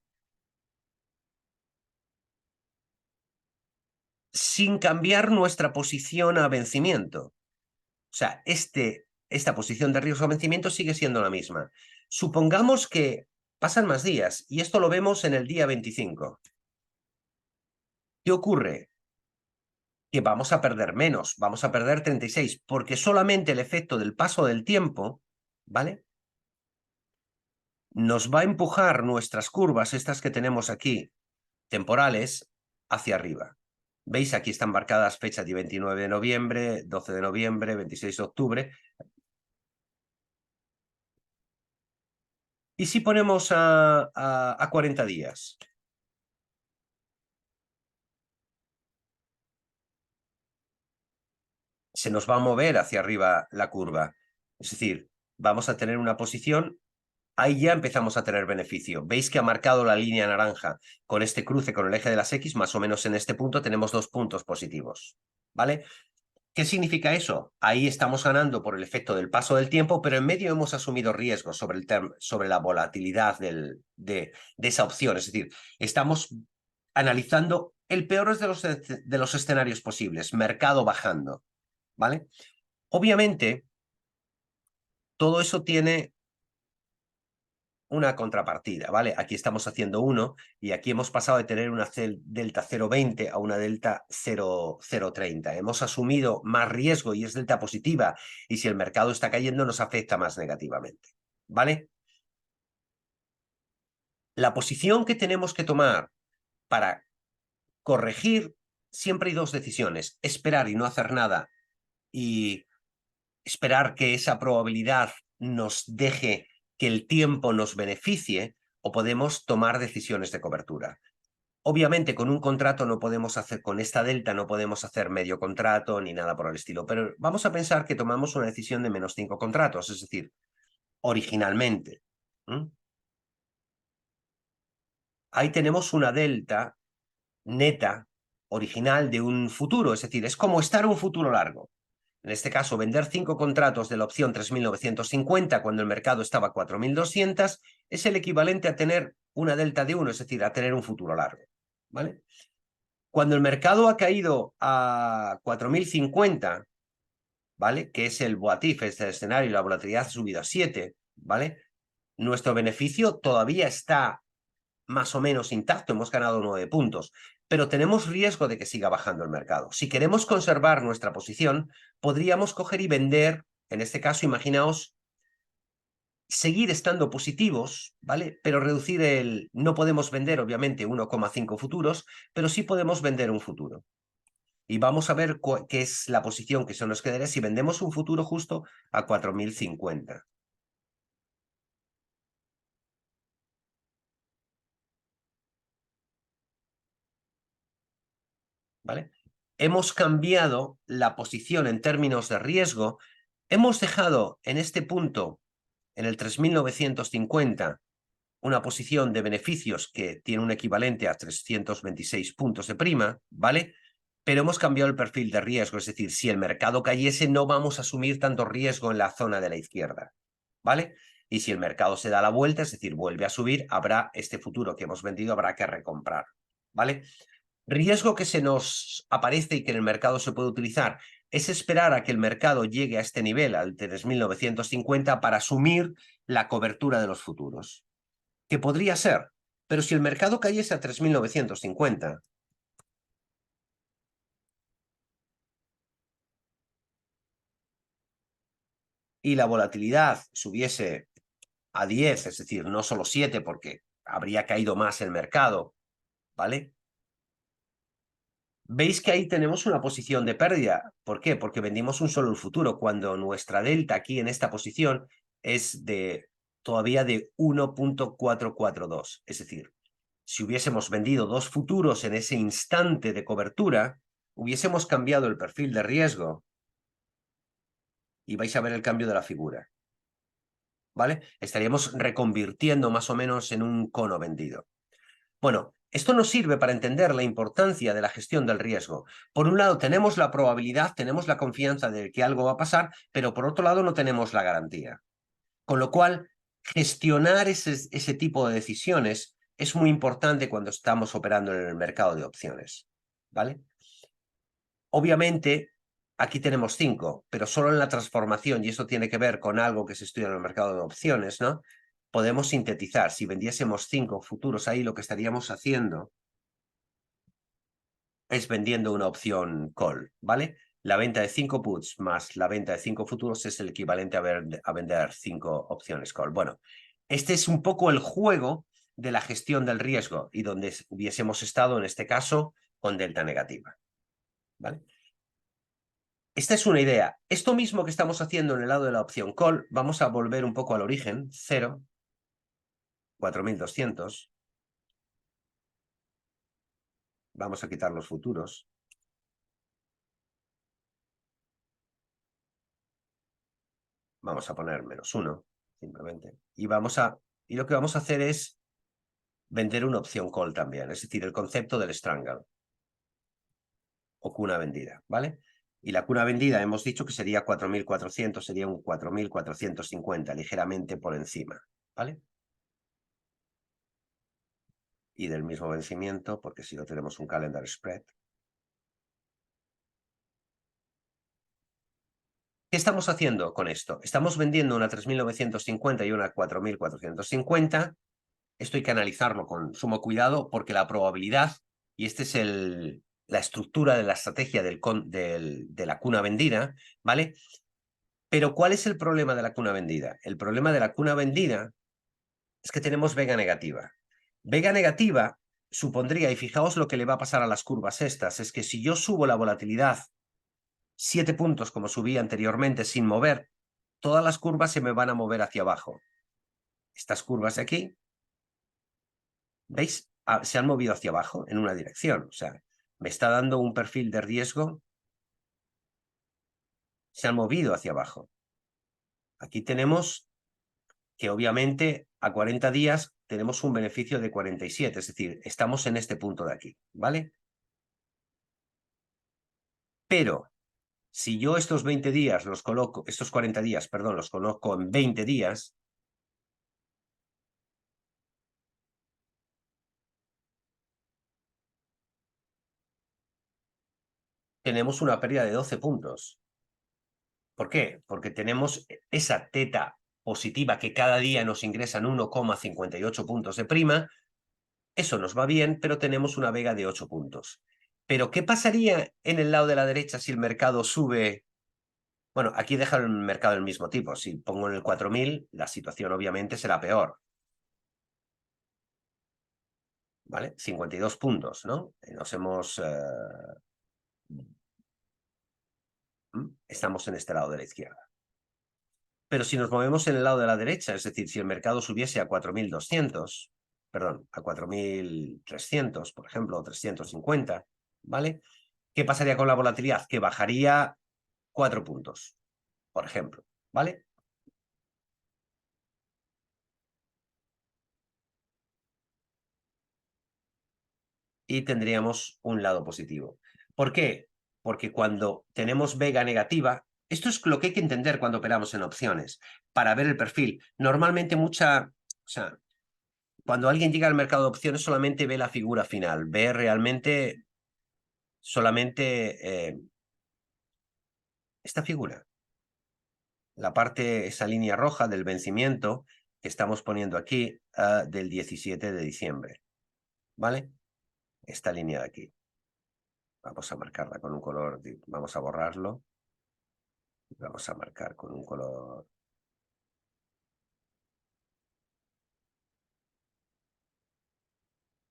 Sin cambiar nuestra posición a vencimiento. O sea, esta posición de riesgo a vencimiento sigue siendo la misma. Supongamos que pasan más días y esto lo vemos en el día 25. ¿Qué ocurre? Que vamos a perder menos, vamos a perder 36, porque solamente el efecto del paso del tiempo, ¿vale? Nos va a empujar nuestras curvas, estas que tenemos aquí, temporales, hacia arriba. ¿Veis? Aquí están marcadas fechas de 29 de noviembre, 12 de noviembre, 26 de octubre. ¿Y si ponemos a 40 días? Se nos va a mover hacia arriba la curva. Es decir, vamos a tener una posición, ahí ya empezamos a tener beneficio. Veis que ha marcado la línea naranja con este cruce con el eje de las X, más o menos en este punto tenemos 2 puntos positivos, ¿vale? ¿Qué significa eso? Ahí estamos ganando por el efecto del paso del tiempo, pero en medio hemos asumido riesgos sobre la volatilidad de esa opción. Es decir, estamos analizando el peor de los escenarios posibles, mercado bajando, ¿vale? Obviamente, todo eso tiene una contrapartida, ¿vale? Aquí estamos haciendo 1 y aquí hemos pasado de tener una delta 0,20 a una delta 0,30. Hemos asumido más riesgo y es delta positiva y si el mercado está cayendo nos afecta más negativamente, ¿vale? La posición que tenemos que tomar para corregir, siempre hay 2 decisiones, esperar y no hacer nada y esperar que esa probabilidad nos deje que el tiempo nos beneficie o podemos tomar decisiones de cobertura. Obviamente con un contrato no podemos hacer, con esta delta no podemos hacer medio contrato ni nada por el estilo, pero vamos a pensar que tomamos una decisión de menos 5 contratos, es decir, originalmente. Ahí tenemos una delta neta original de un futuro, es decir, es como estar un futuro largo. En este caso, vender 5 contratos de la opción 3.950 cuando el mercado estaba a 4.200 es el equivalente a tener una delta de 1, es decir, a tener un futuro largo, ¿vale? Cuando el mercado ha caído a 4.050, ¿vale? Que es el BOATIF, este escenario, y la volatilidad ha subido a 7, ¿vale? Nuestro beneficio todavía está más o menos intacto, hemos ganado 9 puntos, pero tenemos riesgo de que siga bajando el mercado. Si queremos conservar nuestra posición, podríamos coger y vender, en este caso, imaginaos, seguir estando positivos, ¿vale? Pero reducir no podemos vender, obviamente, 1,5 futuros, pero sí podemos vender un futuro. Y vamos a ver qué es la posición que se nos quedaría si vendemos un futuro justo a 4.050. ¿Vale? Hemos cambiado la posición en términos de riesgo. Hemos dejado en este punto, en el 3.950, una posición de beneficios que tiene un equivalente a 326 puntos de prima, ¿vale? pero hemos cambiado el perfil de riesgo, es decir, si el mercado cayese no vamos a asumir tanto riesgo en la zona de la izquierda, ¿vale? Y si el mercado se da la vuelta, es decir, vuelve a subir, habrá este futuro que hemos vendido, habrá que recomprar, ¿vale? Riesgo que se nos aparece y que en el mercado se puede utilizar es esperar a que el mercado llegue a este nivel, al 3.950, para asumir la cobertura de los futuros. Que podría ser, pero si el mercado cayese a 3.950 y la volatilidad subiese a 10, es decir, no solo 7 porque habría caído más el mercado, ¿vale? Veis que ahí tenemos una posición de pérdida. ¿Por qué? Porque vendimos un solo el futuro, cuando nuestra delta aquí en esta posición es todavía de 1.442. Es decir, si hubiésemos vendido dos futuros en ese instante de cobertura, hubiésemos cambiado el perfil de riesgo y vais a ver el cambio de la figura, ¿vale? Estaríamos reconvirtiendo más o menos en un cono vendido. Bueno, esto nos sirve para entender la importancia de la gestión del riesgo. Por un lado, tenemos la probabilidad, tenemos la confianza de que algo va a pasar, pero por otro lado no tenemos la garantía. Con lo cual, gestionar ese tipo de decisiones es muy importante cuando estamos operando en el mercado de opciones, ¿vale? Obviamente, aquí tenemos 5, pero solo en la transformación, y eso tiene que ver con algo que se estudia en el mercado de opciones, ¿no? Podemos sintetizar. Si vendiésemos 5 futuros ahí, lo que estaríamos haciendo es vendiendo una opción call, ¿vale? La venta de 5 puts más la venta de 5 futuros es el equivalente a vender 5 opciones call. Bueno, este es un poco el juego de la gestión del riesgo y donde hubiésemos estado, en este caso, con delta negativa, ¿vale? Esta es una idea. Esto mismo que estamos haciendo en el lado de la opción call, vamos a volver un poco al origen, 0, 4.200. Vamos a quitar los futuros. Vamos a poner -1, simplemente. Y lo que vamos a hacer es vender una opción call también, es decir, el concepto del strangle o cuna vendida, ¿vale? Y la cuna vendida hemos dicho que sería 4.400, sería un 4.450, ligeramente por encima, ¿vale? Y del mismo vencimiento, porque si no tenemos un calendar spread. ¿Qué estamos haciendo con esto? Estamos vendiendo una 3.950 y una 4.450. Esto hay que analizarlo con sumo cuidado porque la probabilidad, y esta es la estructura de la estrategia de la cuna vendida, ¿vale? Pero ¿cuál es el problema de la cuna vendida? El problema de la cuna vendida es que tenemos vega negativa. Vega negativa supondría, y fijaos lo que le va a pasar a las curvas estas, es que si yo subo la volatilidad 7 puntos como subí anteriormente sin mover, todas las curvas se me van a mover hacia abajo. Estas curvas de aquí, ¿veis? Se han movido hacia abajo en una dirección. O sea, me está dando un perfil de riesgo. Se han movido hacia abajo. Aquí tenemos que obviamente a 40 días tenemos un beneficio de 47, es decir, estamos en este punto de aquí, ¿vale? Pero si yo estos 20 días los coloco, estos 40 días, perdón, los coloco en 20 días, tenemos una pérdida de 12 puntos. ¿Por qué? Porque tenemos esa teta positiva que cada día nos ingresan 1,58 puntos de prima. Eso nos va bien, pero tenemos una vega de 8 puntos. Pero ¿qué pasaría en el lado de la derecha si el mercado sube? Bueno, aquí deja el mercado del mismo tipo. Si pongo en el 4.000, la situación obviamente será peor. ¿Vale? 52 puntos, ¿no? Estamos en este lado de la izquierda. Pero si nos movemos en el lado de la derecha, es decir, si el mercado subiese a 4.200, perdón, a 4.300, por ejemplo, o 350, ¿vale? ¿Qué pasaría con la volatilidad? Que bajaría 4 puntos, por ejemplo, ¿vale? Y tendríamos un lado positivo. ¿Por qué? Porque cuando tenemos vega negativa, esto es lo que hay que entender cuando operamos en opciones, para ver el perfil. Normalmente o sea, cuando alguien llega al mercado de opciones solamente ve la figura final, ve realmente solamente esta figura, la parte, esa línea roja del vencimiento que estamos poniendo aquí del 17 de diciembre, ¿vale? Esta línea de aquí. Vamos a marcarla con un color, vamos a borrarlo. Vamos a marcar con un color.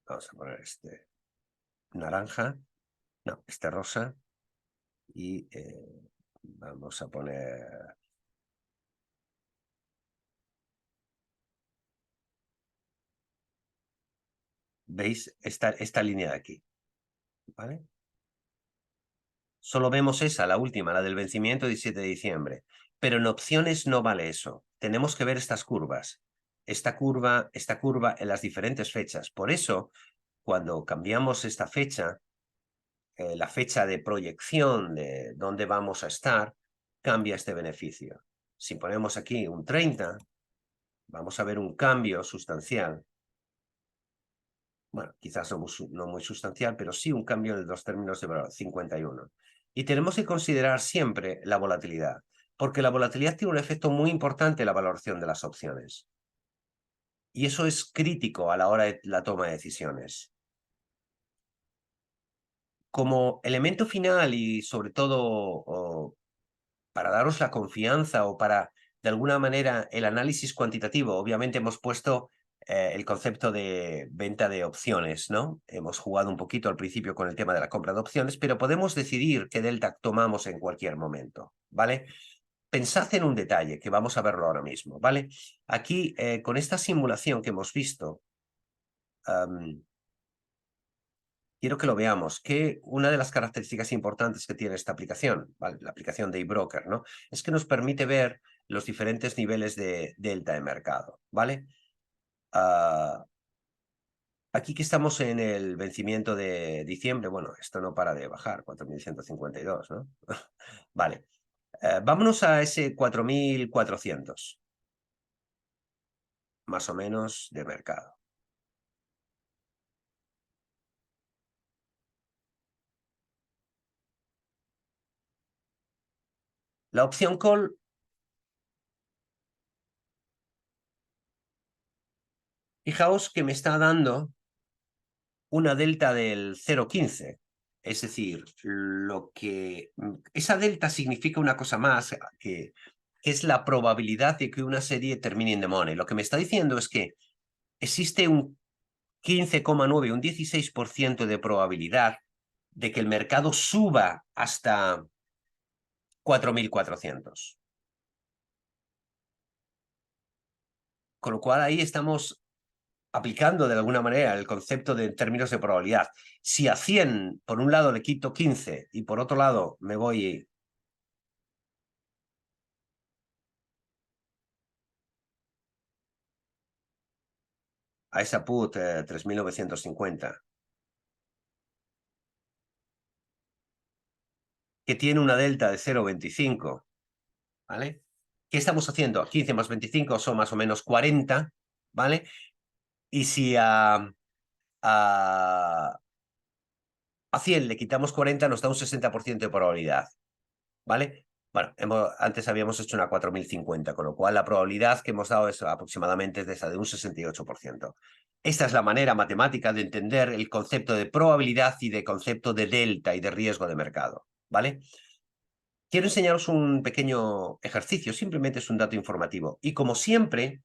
Vamos a poner este naranja. No, este rosa. Y vamos a poner. ¿Veis? Esta línea de aquí. ¿Vale? Solo vemos esa, la última, la del vencimiento 17 de diciembre. Pero en opciones no vale eso. Tenemos que ver estas curvas. Esta curva en las diferentes fechas. Por eso, cuando cambiamos esta fecha, la fecha de proyección de dónde vamos a estar, cambia este beneficio. Si ponemos aquí un 30, vamos a ver un cambio sustancial. Bueno, quizás no muy sustancial, pero sí un cambio en los términos de valor, 51. Y tenemos que considerar siempre la volatilidad, porque la volatilidad tiene un efecto muy importante en la valoración de las opciones. Y eso es crítico a la hora de la toma de decisiones. Como elemento final y sobre todo para daros la confianza o para, de alguna manera, el análisis cuantitativo, obviamente hemos puesto el concepto de venta de opciones, ¿no? Hemos jugado un poquito al principio con el tema de la compra de opciones, pero podemos decidir qué delta tomamos en cualquier momento, ¿vale? Pensad en un detalle, que vamos a verlo ahora mismo, ¿vale? Aquí, con esta simulación que hemos visto, quiero que lo veamos, que una de las características importantes que tiene esta aplicación, ¿vale? La aplicación de eBroker, ¿no? Es que nos permite ver los diferentes niveles de delta de mercado, ¿vale? Aquí que estamos en el vencimiento de diciembre, bueno, esto no para de bajar, 4.152, ¿no? Vale, vámonos a ese 4.400, más o menos, de mercado. La opción call, fijaos que me está dando una delta del 0,15. Es decir, esa delta significa una cosa más, que es la probabilidad de que una serie termine en the money. Lo que me está diciendo es que existe un 15,9, un 16% de probabilidad de que el mercado suba hasta 4.400. Con lo cual ahí estamos aplicando de alguna manera el concepto de términos de probabilidad. Si a 100, por un lado le quito 15 y por otro lado me voy a esa put 3.950, que tiene una delta de 0,25, ¿vale? ¿Qué estamos haciendo? 15 más 25 son más o menos 40, ¿vale? Y si a 100 le quitamos 40, nos da un 60% de probabilidad, ¿vale? Bueno, antes habíamos hecho una 4.050, con lo cual la probabilidad que hemos dado es aproximadamente de esa, de un 68%. Esta es la manera matemática de entender el concepto de probabilidad y de concepto de delta y de riesgo de mercado, ¿vale? Quiero enseñaros un pequeño ejercicio, simplemente es un dato informativo. Y como siempre,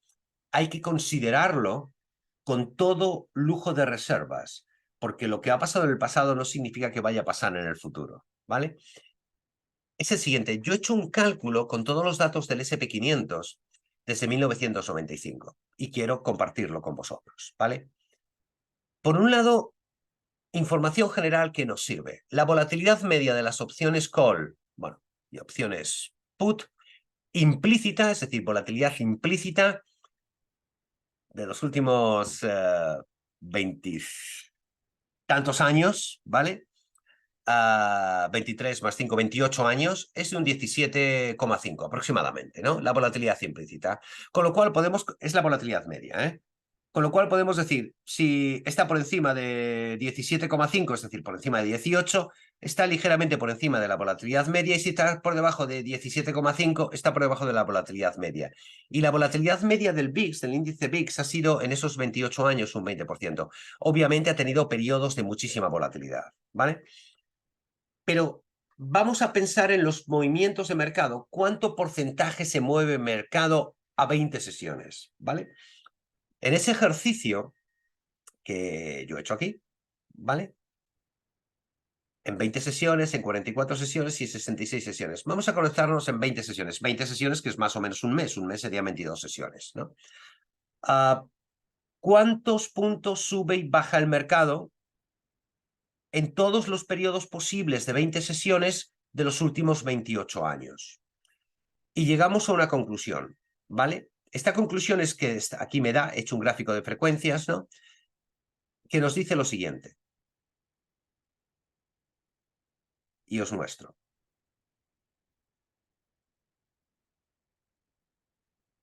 hay que considerarlo con todo lujo de reservas, porque lo que ha pasado en el pasado no significa que vaya a pasar en el futuro, ¿vale? Es el siguiente, yo he hecho un cálculo con todos los datos del SP500 desde 1995 y quiero compartirlo con vosotros, ¿vale? Por un lado, información general que nos sirve. La volatilidad media de las opciones call, bueno, y opciones put, implícita, es decir, volatilidad implícita de los últimos 20 tantos años, ¿vale? 23 más 5, 28 años, es de un 17,5 aproximadamente, ¿no? La volatilidad implícita. Con lo cual es la volatilidad media, ¿eh? Con lo cual podemos decir, si está por encima de 17,5, es decir, por encima de 18, está ligeramente por encima de la volatilidad media, y si está por debajo de 17,5, está por debajo de la volatilidad media. Y la volatilidad media del VIX, del índice VIX, ha sido en esos 28 años un 20%. Obviamente ha tenido periodos de muchísima volatilidad, ¿vale? Pero vamos a pensar en los movimientos de mercado. ¿Cuánto porcentaje se mueve el mercado a 20 sesiones? ¿Vale? En ese ejercicio que yo he hecho aquí, ¿vale? En 20 sesiones, en 44 sesiones y en 66 sesiones. Vamos a conectarnos en 20 sesiones. 20 sesiones, que es más o menos un mes. Un mes sería 22 sesiones, ¿no? ¿Cuántos puntos sube y baja el mercado en todos los periodos posibles de 20 sesiones de los últimos 28 años? Y llegamos a una conclusión, ¿vale? Esta conclusión es que aquí me da, he hecho un gráfico de frecuencias, ¿no? Que nos dice lo siguiente. Y os muestro.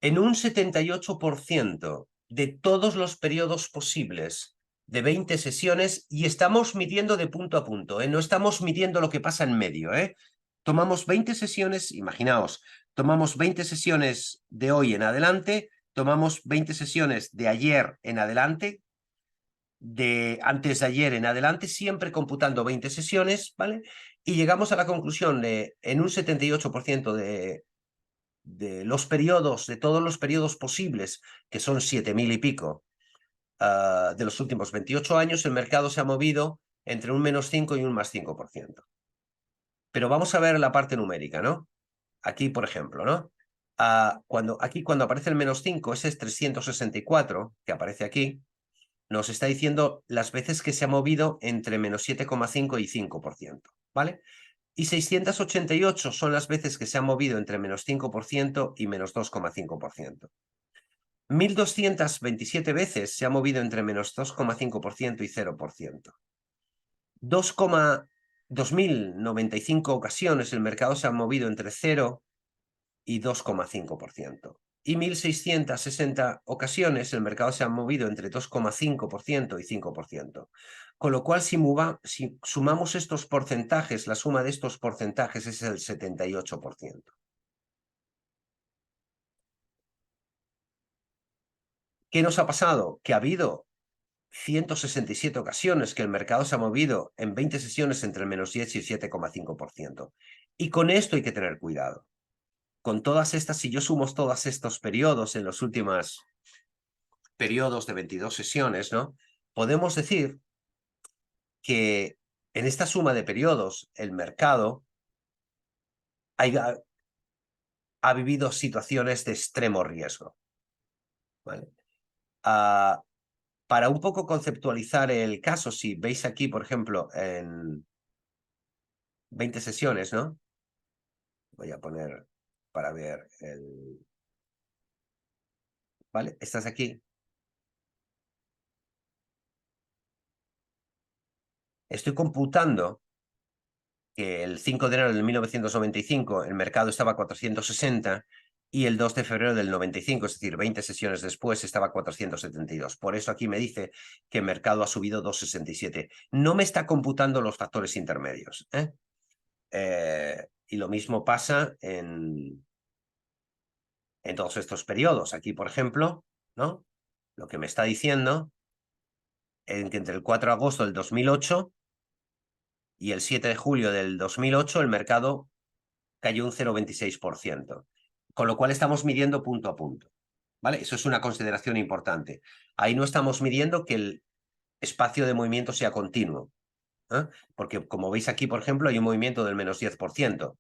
En un 78% de todos los periodos posibles de 20 sesiones, y estamos midiendo de punto a punto, ¿eh? No estamos midiendo lo que pasa en medio, ¿eh? Tomamos 20 sesiones, imaginaos, tomamos 20 sesiones de hoy en adelante, tomamos 20 sesiones de ayer en adelante, de antes de ayer en adelante, siempre computando 20 sesiones, ¿vale? Y llegamos a la conclusión de, en un 78% de los periodos, de todos los periodos posibles, que son 7.000 y pico, de los últimos 28 años, el mercado se ha movido entre un -5 y un +5%. Pero vamos a ver la parte numérica, ¿no? Aquí, por ejemplo, ¿no? Cuando aparece el -5, ese es 364, que aparece aquí, nos está diciendo las veces que se ha movido entre -7,5 y 5%, ¿vale? Y 688 son las veces que se ha movido entre -5% y -2,5%. 1.227 veces se ha movido entre -2,5% y 0%. 2.095 ocasiones el mercado se ha movido entre 0 y 2,5%. Y 1.660 ocasiones el mercado se ha movido entre 2,5% y 5%. Con lo cual, si sumamos estos porcentajes, la suma de estos porcentajes es el 78%. ¿Qué nos ha pasado? Que ha habido 167 ocasiones que el mercado se ha movido en 20 sesiones entre el -10 y el 7,5%. Y con esto hay que tener cuidado. Con todas estas, si yo sumo todos estos periodos en los últimos periodos de 22 sesiones, ¿no? Podemos decir que en esta suma de periodos el mercado ha vivido situaciones de extremo riesgo, ¿vale? Para un poco conceptualizar el caso, si veis aquí, por ejemplo, en 20 sesiones, ¿no? Voy a poner para ver el... ¿Vale? Estás aquí. Estoy computando que el 5 de enero de 1995 el mercado estaba a 460 y el 2 de febrero del 95, es decir, 20 sesiones después, estaba a 472. Por eso aquí me dice que el mercado ha subido 2,67. No me está computando los factores intermedios, ¿eh? Y lo mismo pasa en todos estos periodos. Aquí, por ejemplo, ¿no? Lo que me está diciendo es que entre el 4 de agosto del 2008 y el 7 de julio del 2008 el mercado cayó un 0,26%, con lo cual estamos midiendo punto a punto, ¿vale? Eso es una consideración importante. Ahí no estamos midiendo que el espacio de movimiento sea continuo, ¿eh? Porque como veis aquí, por ejemplo, hay un movimiento del -10%.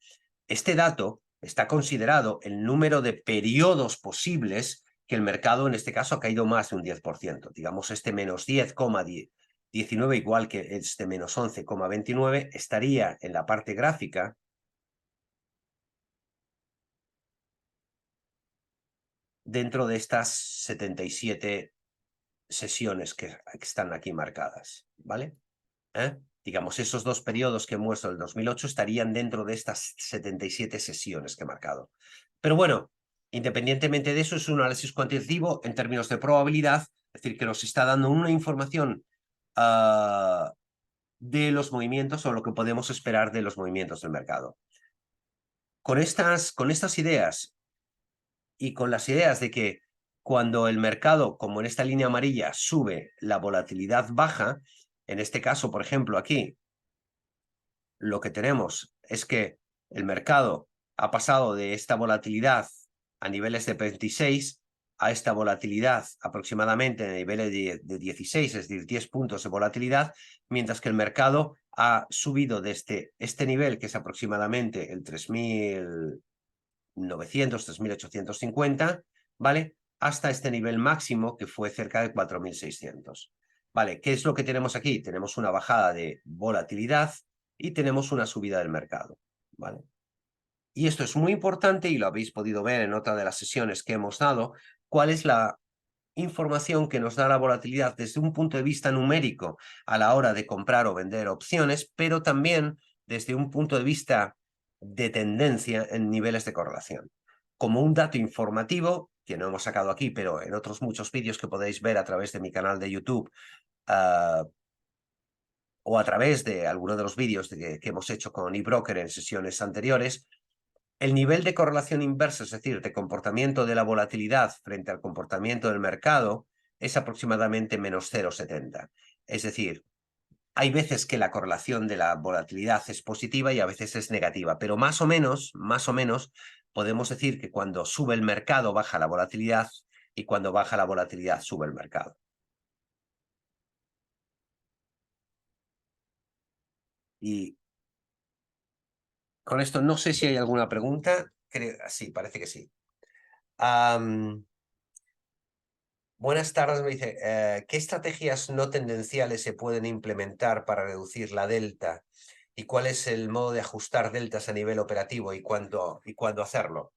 Este dato está considerado el número de periodos posibles que el mercado, en este caso, ha caído más de un 10%. Digamos, este -10,19, igual que este -11,29, estaría en la parte gráfica dentro de estas 77 sesiones que están aquí marcadas, ¿vale? ¿Eh? digamos, esos dos periodos que muestro del 2008 estarían dentro de estas 77 sesiones que he marcado. Pero bueno, independientemente de eso, es un análisis cuantitativo en términos de probabilidad, es decir, que nos está dando una información de los movimientos o lo que podemos esperar de los movimientos del mercado. Con estas ideas y con las ideas de que cuando el mercado, como en esta línea amarilla, sube, la volatilidad baja, en este caso, por ejemplo, aquí, lo que tenemos es que el mercado ha pasado de esta volatilidad a niveles de 26 a esta volatilidad aproximadamente a niveles de 16, es decir, 10 puntos de volatilidad, mientras que el mercado ha subido desde este nivel, que es aproximadamente el 3.900, 3.850, ¿vale? Hasta este nivel máximo, que fue cerca de 4.600. ¿Vale? ¿Qué es lo que tenemos aquí? Tenemos una bajada de volatilidad y tenemos una subida del mercado, ¿vale? Y esto es muy importante y lo habéis podido ver en otra de las sesiones que hemos dado, cuál es la información que nos da la volatilidad desde un punto de vista numérico a la hora de comprar o vender opciones, pero también desde un punto de vista de tendencia en niveles de correlación. Como un dato informativo, que no hemos sacado aquí, pero en otros muchos vídeos que podéis ver a través de mi canal de YouTube, o a través de alguno de los vídeos que hemos hecho con eBroker en sesiones anteriores, el nivel de correlación inversa, es decir, de comportamiento de la volatilidad frente al comportamiento del mercado, es aproximadamente menos 0,70. Es decir, hay veces que la correlación de la volatilidad es positiva y a veces es negativa, pero más o menos, podemos decir que cuando sube el mercado baja la volatilidad y cuando baja la volatilidad sube el mercado. Y con esto no sé si hay alguna pregunta. Sí, parece que sí. Buenas tardes, me dice, ¿qué estrategias no tendenciales se pueden implementar para reducir la delta? ¿Y cuál es el modo de ajustar deltas a nivel operativo y cuándo hacerlo?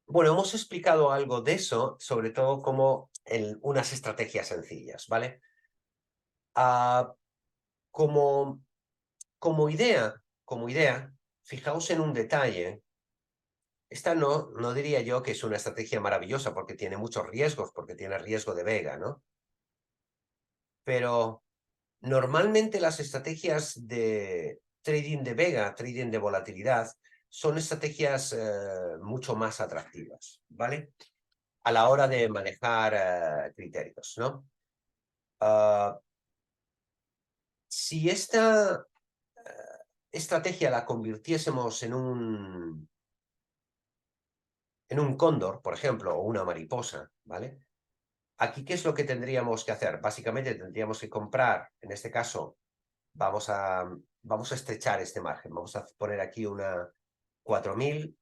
Bueno, hemos explicado algo de eso, sobre todo como en unas estrategias sencillas, ¿vale? Como idea, fijaos en un detalle. Esta no diría yo que es una estrategia maravillosa porque tiene muchos riesgos, porque tiene riesgo de vega, ¿no? Pero normalmente las estrategias de trading de vega, trading de volatilidad, son estrategias mucho más atractivas, ¿vale? A la hora de manejar criterios, ¿no? Si esta estrategia la convirtiésemos en un cóndor, por ejemplo, o una mariposa, ¿vale? Aquí, ¿qué es lo que tendríamos que hacer? Básicamente tendríamos que comprar, en este caso, vamos a estrechar este margen. Vamos a poner aquí una 4.000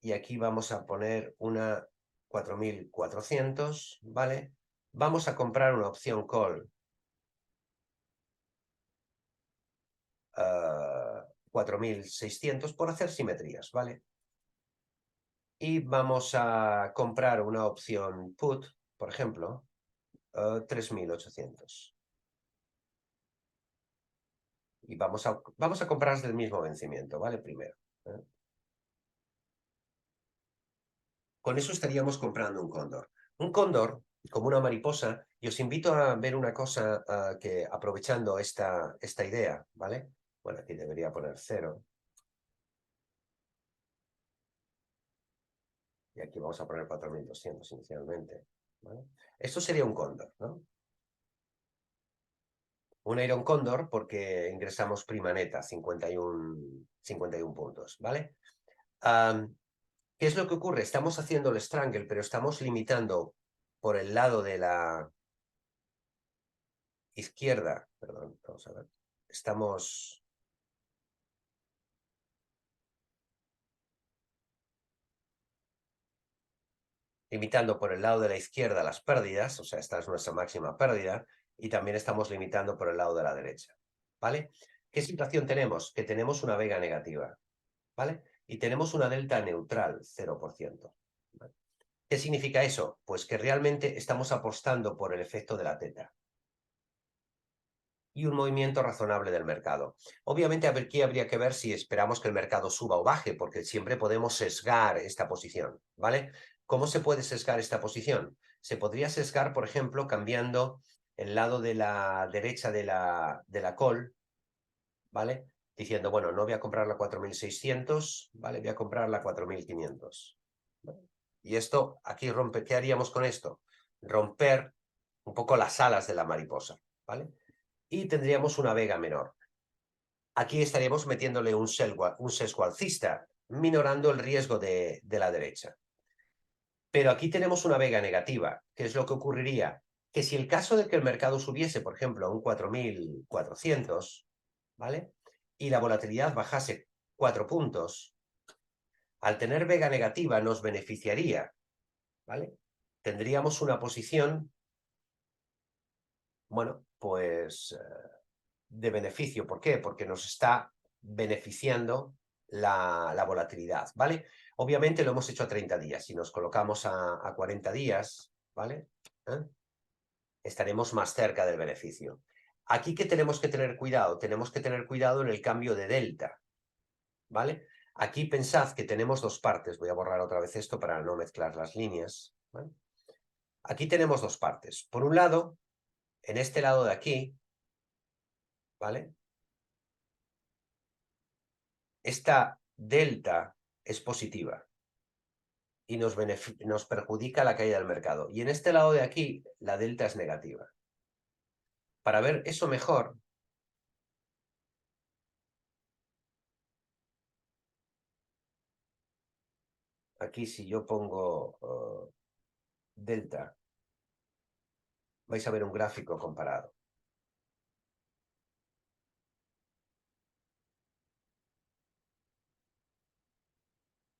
y aquí vamos a poner una 4.400, ¿vale? Vamos a comprar una opción call 4.600 por hacer simetrías, ¿vale? Y vamos a comprar una opción put, por ejemplo, 3.800. Y vamos a comprar del mismo vencimiento, ¿vale? Primero. Con eso estaríamos comprando un cóndor. Un cóndor, como una mariposa, y os invito a ver una cosa que aprovechando esta idea, ¿vale? Bueno, aquí debería poner 0. Y aquí vamos a poner 4.200 inicialmente, ¿vale? Esto sería un cóndor, ¿no? Un Iron Cóndor porque ingresamos prima neta, 51 puntos, ¿vale? ¿Qué es lo que ocurre? Estamos haciendo el strangle, pero estamos limitando por el lado de la izquierda. Perdón, vamos a ver. Estamos limitando por el lado de la izquierda las pérdidas, o sea, esta es nuestra máxima pérdida, y también estamos limitando por el lado de la derecha, ¿vale? ¿Qué situación tenemos? Que tenemos una vega negativa, ¿vale? Y tenemos una delta neutral, 0%. ¿Vale? ¿Qué significa eso? Pues que realmente estamos apostando por el efecto de la teta. y un movimiento razonable del mercado. Obviamente aquí habría que ver si esperamos que el mercado suba o baje, porque siempre podemos sesgar esta posición, ¿vale? ¿Cómo se puede sesgar esta posición? Se podría sesgar, por ejemplo, cambiando el lado de la derecha de la call, ¿vale? Diciendo, bueno, no voy a comprar la 4.600, ¿vale? Voy a comprar la 4.500. ¿Vale? Y esto, aquí rompe, ¿qué haríamos con esto? Romper un poco las alas de la mariposa, ¿vale? Y tendríamos una vega menor. Aquí estaríamos metiéndole un sesgo alcista, minorando el riesgo de la derecha. Pero aquí tenemos una vega negativa. ¿Qué es lo que ocurriría? Que si el caso de que el mercado subiese, por ejemplo, a un 4.400, ¿vale? Y la volatilidad bajase 4 puntos, al tener vega negativa nos beneficiaría, ¿vale? Tendríamos una posición, bueno, pues de beneficio. ¿Por qué? Porque nos está beneficiando la volatilidad, ¿vale? Obviamente lo hemos hecho a 30 días. Si nos colocamos a 40 días, ¿vale? Estaremos más cerca del beneficio. Aquí, ¿qué tenemos que tener cuidado? Tenemos que tener cuidado en el cambio de delta, ¿vale? Aquí pensad que tenemos dos partes. Voy a borrar otra vez esto para no mezclar las líneas, ¿vale? Aquí tenemos dos partes. Por un lado, en este lado de aquí, ¿vale? Esta delta es positiva y nos perjudica la caída del mercado. Y en este lado de aquí, la delta es negativa. Para ver eso mejor, aquí si yo pongo delta, vais a ver un gráfico comparado.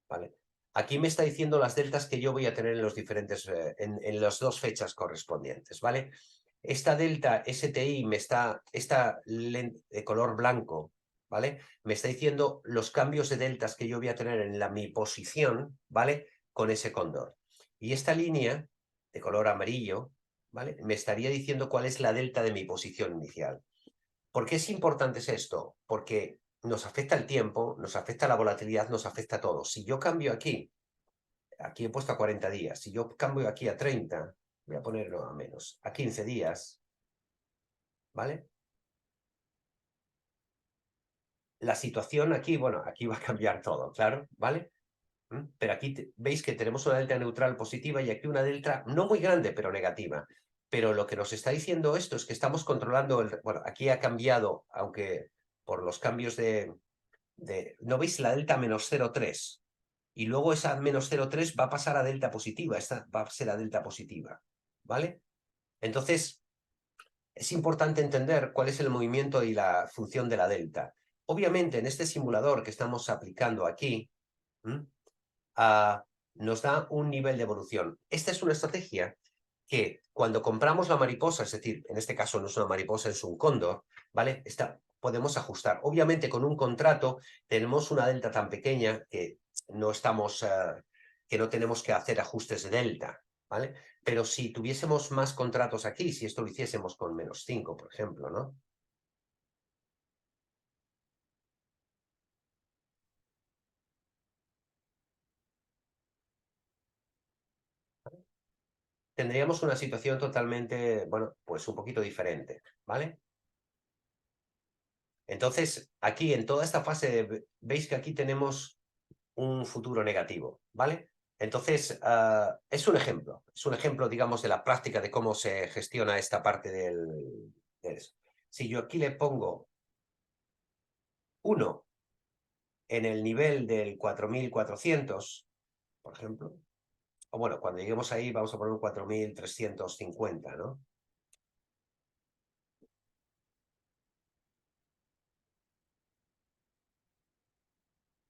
¿Vale? Aquí me está diciendo las deltas que yo voy a tener en los diferentes, en las dos fechas correspondientes, ¿vale? Esta delta STI esta de color blanco, ¿vale? Me está diciendo los cambios de deltas que yo voy a tener en mi posición, ¿vale? Con ese cóndor. Y esta línea de color amarillo, ¿vale? Me estaría diciendo cuál es la delta de mi posición inicial. ¿Por qué es importante esto? Porque nos afecta el tiempo, nos afecta la volatilidad, nos afecta todo. Si yo cambio aquí he puesto a 40 días, si yo cambio aquí a 30, voy a ponerlo a menos, a 15 días, ¿vale? La situación aquí, bueno, aquí va a cambiar todo, claro, ¿vale? Pero aquí veis que tenemos una delta neutral positiva y aquí una delta no muy grande, pero negativa. Pero lo que nos está diciendo esto es que estamos controlando, bueno, aquí ha cambiado, aunque por los cambios ¿no veis la delta menos 0,3? Y luego esa menos 0,3 va a pasar a delta positiva, esta va a ser a delta positiva, ¿vale? Entonces, es importante entender cuál es el movimiento y la función de la delta. Obviamente, en este simulador que estamos aplicando aquí, nos da un nivel de evolución. Esta es una estrategia que cuando compramos la mariposa, es decir, en este caso no es una mariposa, es un cóndor, ¿vale? Podemos ajustar. Obviamente, con un contrato tenemos una delta tan pequeña que no estamos, que no tenemos que hacer ajustes de delta, ¿vale? Pero si tuviésemos más contratos aquí, si esto lo hiciésemos con -5, por ejemplo, ¿no? Tendríamos una situación totalmente, bueno, pues un poquito diferente, ¿vale? Entonces, aquí en toda esta fase, veis que aquí tenemos un futuro negativo, ¿vale? Entonces, es un ejemplo, digamos, de la práctica de cómo se gestiona esta parte de eso. Si yo aquí le pongo 1 en el nivel del 4.400, por ejemplo, o bueno, cuando lleguemos ahí vamos a poner un 4.350, ¿no?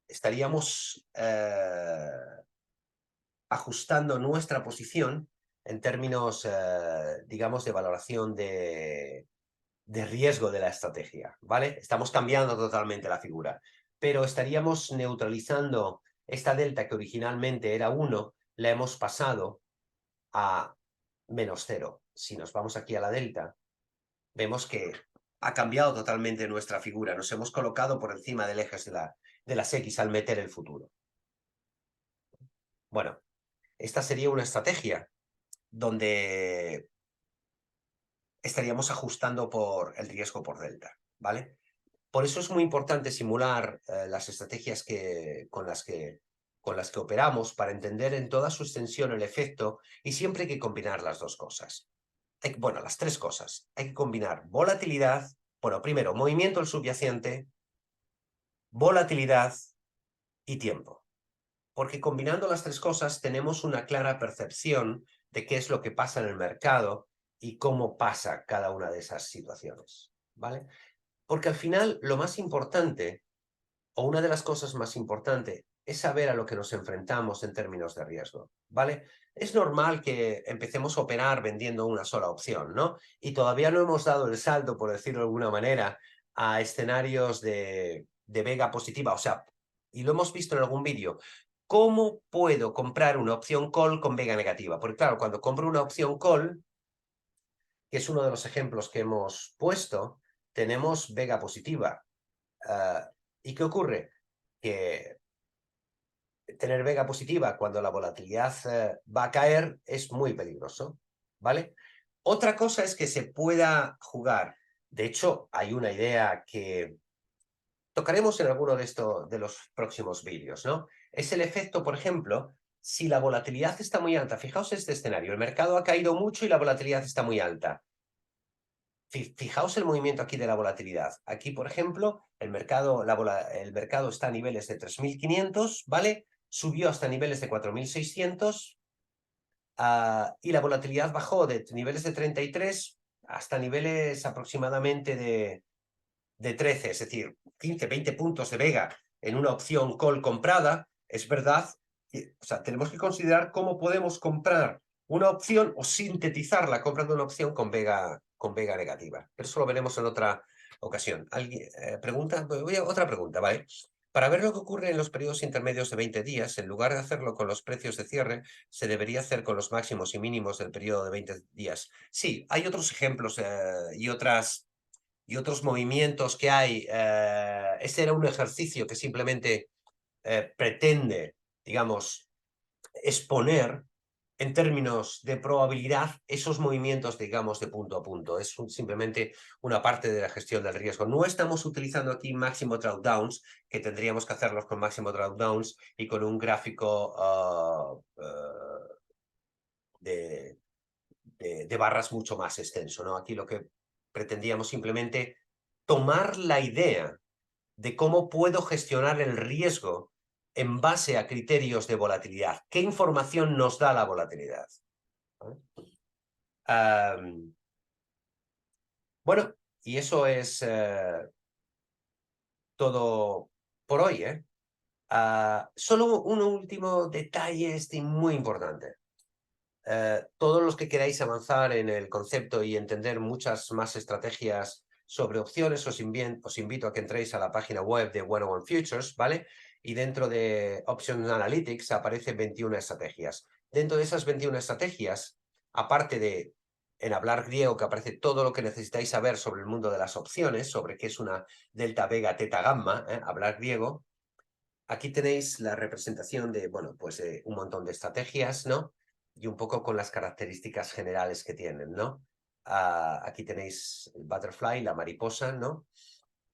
Estaríamos ajustando nuestra posición en términos, digamos, de valoración de riesgo de la estrategia, ¿vale? Estamos cambiando totalmente la figura, pero estaríamos neutralizando esta delta que originalmente era 1, la hemos pasado a -0. Si nos vamos aquí a la delta, vemos que ha cambiado totalmente nuestra figura. Nos hemos colocado por encima del eje de las X al meter el futuro. Bueno, esta sería una estrategia donde estaríamos ajustando por el riesgo por delta, ¿vale? Por eso es muy importante simular las estrategias con las que operamos para entender en toda su extensión el efecto, y siempre hay que combinar las dos cosas. Bueno, las tres cosas. Hay que combinar volatilidad, bueno, primero, movimiento del subyacente, volatilidad y tiempo. Porque combinando las tres cosas tenemos una clara percepción de qué es lo que pasa en el mercado y cómo pasa cada una de esas situaciones, ¿vale? Porque al final lo más importante, o una de las cosas más importantes, es saber a lo que nos enfrentamos en términos de riesgo, ¿vale? Es normal que empecemos a operar vendiendo una sola opción, ¿no? Y todavía no hemos dado el salto, por decirlo de alguna manera, a escenarios de vega positiva, o sea, y lo hemos visto en algún vídeo. ¿Cómo puedo comprar una opción call con vega negativa? Porque claro, cuando compro una opción call, que es uno de los ejemplos que hemos puesto, tenemos vega positiva. ¿Y qué ocurre? Que tener vega positiva cuando la volatilidad va a caer es muy peligroso, ¿vale? Otra cosa es que se pueda jugar. De hecho, hay una idea que tocaremos en alguno de los próximos vídeos, ¿no? Es el efecto, por ejemplo, si la volatilidad está muy alta. Fijaos este escenario, el mercado ha caído mucho y la volatilidad está muy alta. Fijaos el movimiento aquí de la volatilidad. Aquí, por ejemplo, el mercado está a niveles de 3.500, ¿vale? Subió hasta niveles de 4.600 y la volatilidad bajó de niveles de 33 hasta niveles aproximadamente de 13, es decir, 15, 20 puntos de vega en una opción call comprada. Es verdad, o sea, tenemos que considerar cómo podemos comprar una opción o sintetizarla comprando una opción con vega negativa. Pero eso lo veremos en otra ocasión. ¿Alguien pregunta? Otra pregunta, ¿vale? Para ver lo que ocurre en los periodos intermedios de 20 días, en lugar de hacerlo con los precios de cierre, se debería hacer con los máximos y mínimos del periodo de 20 días. Sí, hay otros ejemplos y otros movimientos que hay. Este era un ejercicio que simplemente pretende, digamos, exponer en términos de probabilidad esos movimientos, digamos, de punto a punto. Es simplemente una parte de la gestión del riesgo. No estamos utilizando aquí máximo drawdowns, que tendríamos que hacerlos con máximo drawdowns y con un gráfico de barras mucho más extenso, ¿no? Aquí lo que pretendíamos simplemente tomar la idea de cómo puedo gestionar el riesgo en base a criterios de volatilidad. ¿Qué información nos da la volatilidad? Bueno, y eso es todo por hoy, ¿eh? Solo un último detalle muy importante. Todos los que queráis avanzar en el concepto y entender muchas más estrategias sobre opciones, os invito a que entréis a la página web de 101 Futures, ¿vale? Y dentro de Option Analytics aparecen 21 estrategias. Dentro de esas 21 estrategias, aparte de en hablar griego, que aparece todo lo que necesitáis saber sobre el mundo de las opciones, sobre qué es una delta, vega, teta, gamma, hablar griego, aquí tenéis la representación de, bueno, pues un montón de estrategias, ¿no? Y un poco con las características generales que tienen, ¿no? Aquí tenéis el butterfly, la mariposa, ¿no?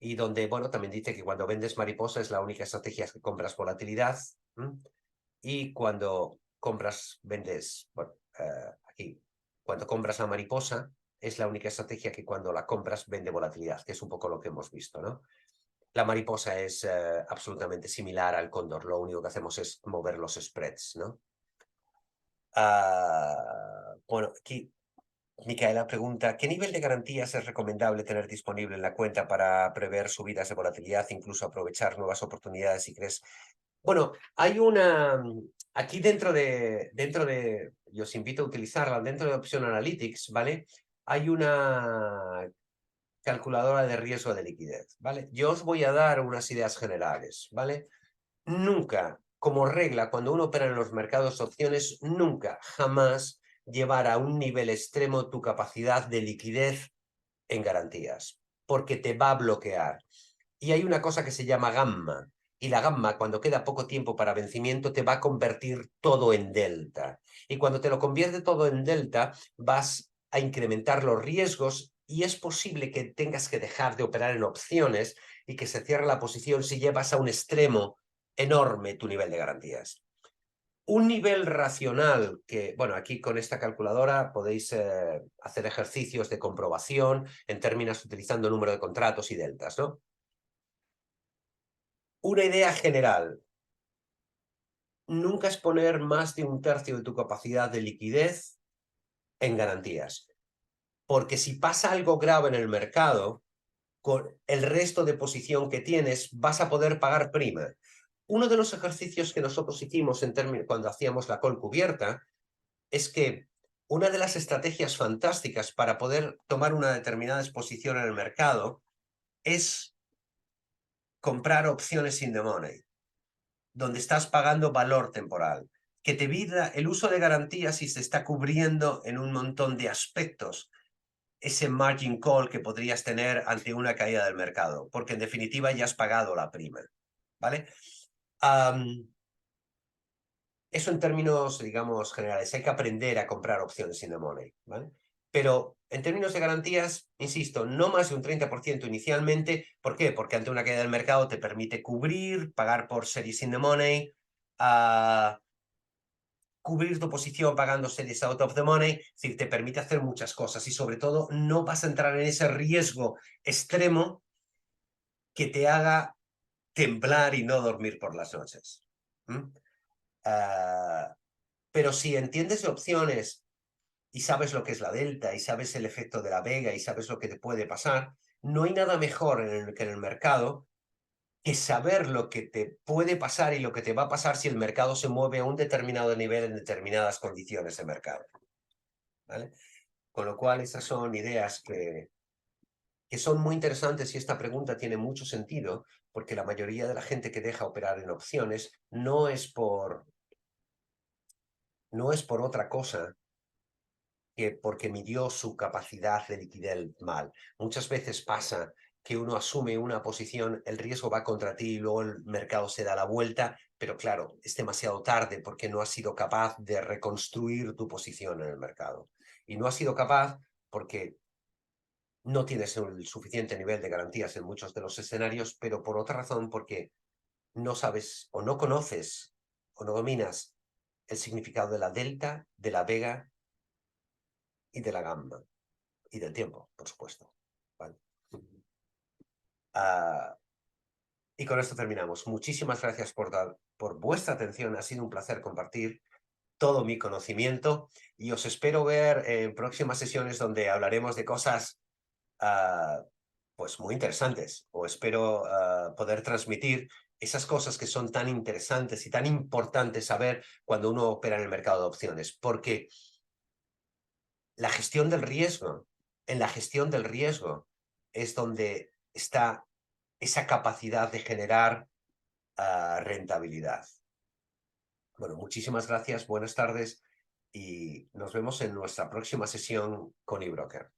Y donde, bueno, también dice que cuando vendes mariposa es la única estrategia que compras volatilidad. Y cuando vendes, bueno, aquí, cuando compras la mariposa es la única estrategia que cuando la compras vende volatilidad, que es un poco lo que hemos visto, ¿no? La mariposa es absolutamente similar al cóndor, lo único que hacemos es mover los spreads, ¿no? Bueno, aquí Micaela pregunta, ¿qué nivel de garantías es recomendable tener disponible en la cuenta para prever subidas de volatilidad, incluso aprovechar nuevas oportunidades si crees? Bueno, hay una, aquí dentro de, y os invito a utilizarla, dentro de Option Analytics, ¿vale? Hay una calculadora de riesgo de liquidez, ¿vale? Yo os voy a dar unas ideas generales, ¿vale? Nunca, como regla, cuando uno opera en los mercados de opciones, nunca, jamás llevar a un nivel extremo tu capacidad de liquidez en garantías. porque te va a bloquear. Y hay una cosa que se llama gamma, y la gamma, cuando queda poco tiempo para vencimiento, te va a convertir todo en delta. Y cuando te lo convierte todo en delta, vas a incrementar los riesgos y es posible que tengas que dejar de operar en opciones y que se cierre la posición si llevas a un extremo enorme tu nivel de garantías. Un nivel racional que, bueno, aquí con esta calculadora podéis hacer ejercicios de comprobación en términos utilizando número de contratos y deltas, ¿no? Una idea general. Nunca exponer más de un tercio de tu capacidad de liquidez en garantías. Porque si pasa algo grave en el mercado, con el resto de posición que tienes, vas a poder pagar prima. Uno de los ejercicios que nosotros hicimos cuando hacíamos la call cubierta es que una de las estrategias fantásticas para poder tomar una determinada exposición en el mercado es comprar opciones in the money, donde estás pagando valor temporal, que te evita el uso de garantías y se está cubriendo en un montón de aspectos ese margin call que podrías tener ante una caída del mercado, porque en definitiva ya has pagado la prima, ¿vale? Eso en términos, digamos, generales. Hay que aprender a comprar opciones in the money, ¿vale? Pero en términos de garantías, insisto, no más de un 30% inicialmente. ¿Por qué? Porque ante una caída del mercado te permite cubrir, pagar por series in the money, cubrir tu posición pagando series out of the money. Es decir, te permite hacer muchas cosas y sobre todo no vas a entrar en ese riesgo extremo que te haga temblar y no dormir por las noches. Pero si entiendes de opciones y sabes lo que es la delta y sabes el efecto de la vega y sabes lo que te puede pasar, no hay nada mejor que en el mercado que saber lo que te puede pasar y lo que te va a pasar si el mercado se mueve a un determinado nivel en determinadas condiciones de mercado, ¿vale? Con lo cual, esas son ideas que son muy interesantes y esta pregunta tiene mucho sentido porque la mayoría de la gente que deja operar en opciones no es por otra cosa que porque midió su capacidad de liquidez mal. Muchas veces pasa que uno asume una posición, el riesgo va contra ti y luego el mercado se da la vuelta, pero claro, es demasiado tarde porque no has sido capaz de reconstruir tu posición en el mercado. Y no has sido capaz porque no tienes el suficiente nivel de garantías en muchos de los escenarios, pero por otra razón porque no sabes o no conoces o no dominas el significado de la delta, de la vega y de la gamma. Y del tiempo, por supuesto. ¿Vale? Y con esto terminamos. Muchísimas gracias por vuestra atención. Ha sido un placer compartir todo mi conocimiento y os espero ver en próximas sesiones donde hablaremos de cosas pues muy interesantes, o espero poder transmitir esas cosas que son tan interesantes y tan importantes saber cuando uno opera en el mercado de opciones, porque la gestión del riesgo, en la gestión del riesgo es donde está esa capacidad de generar rentabilidad. Bueno, muchísimas gracias, buenas tardes y nos vemos en nuestra próxima sesión con eBroker.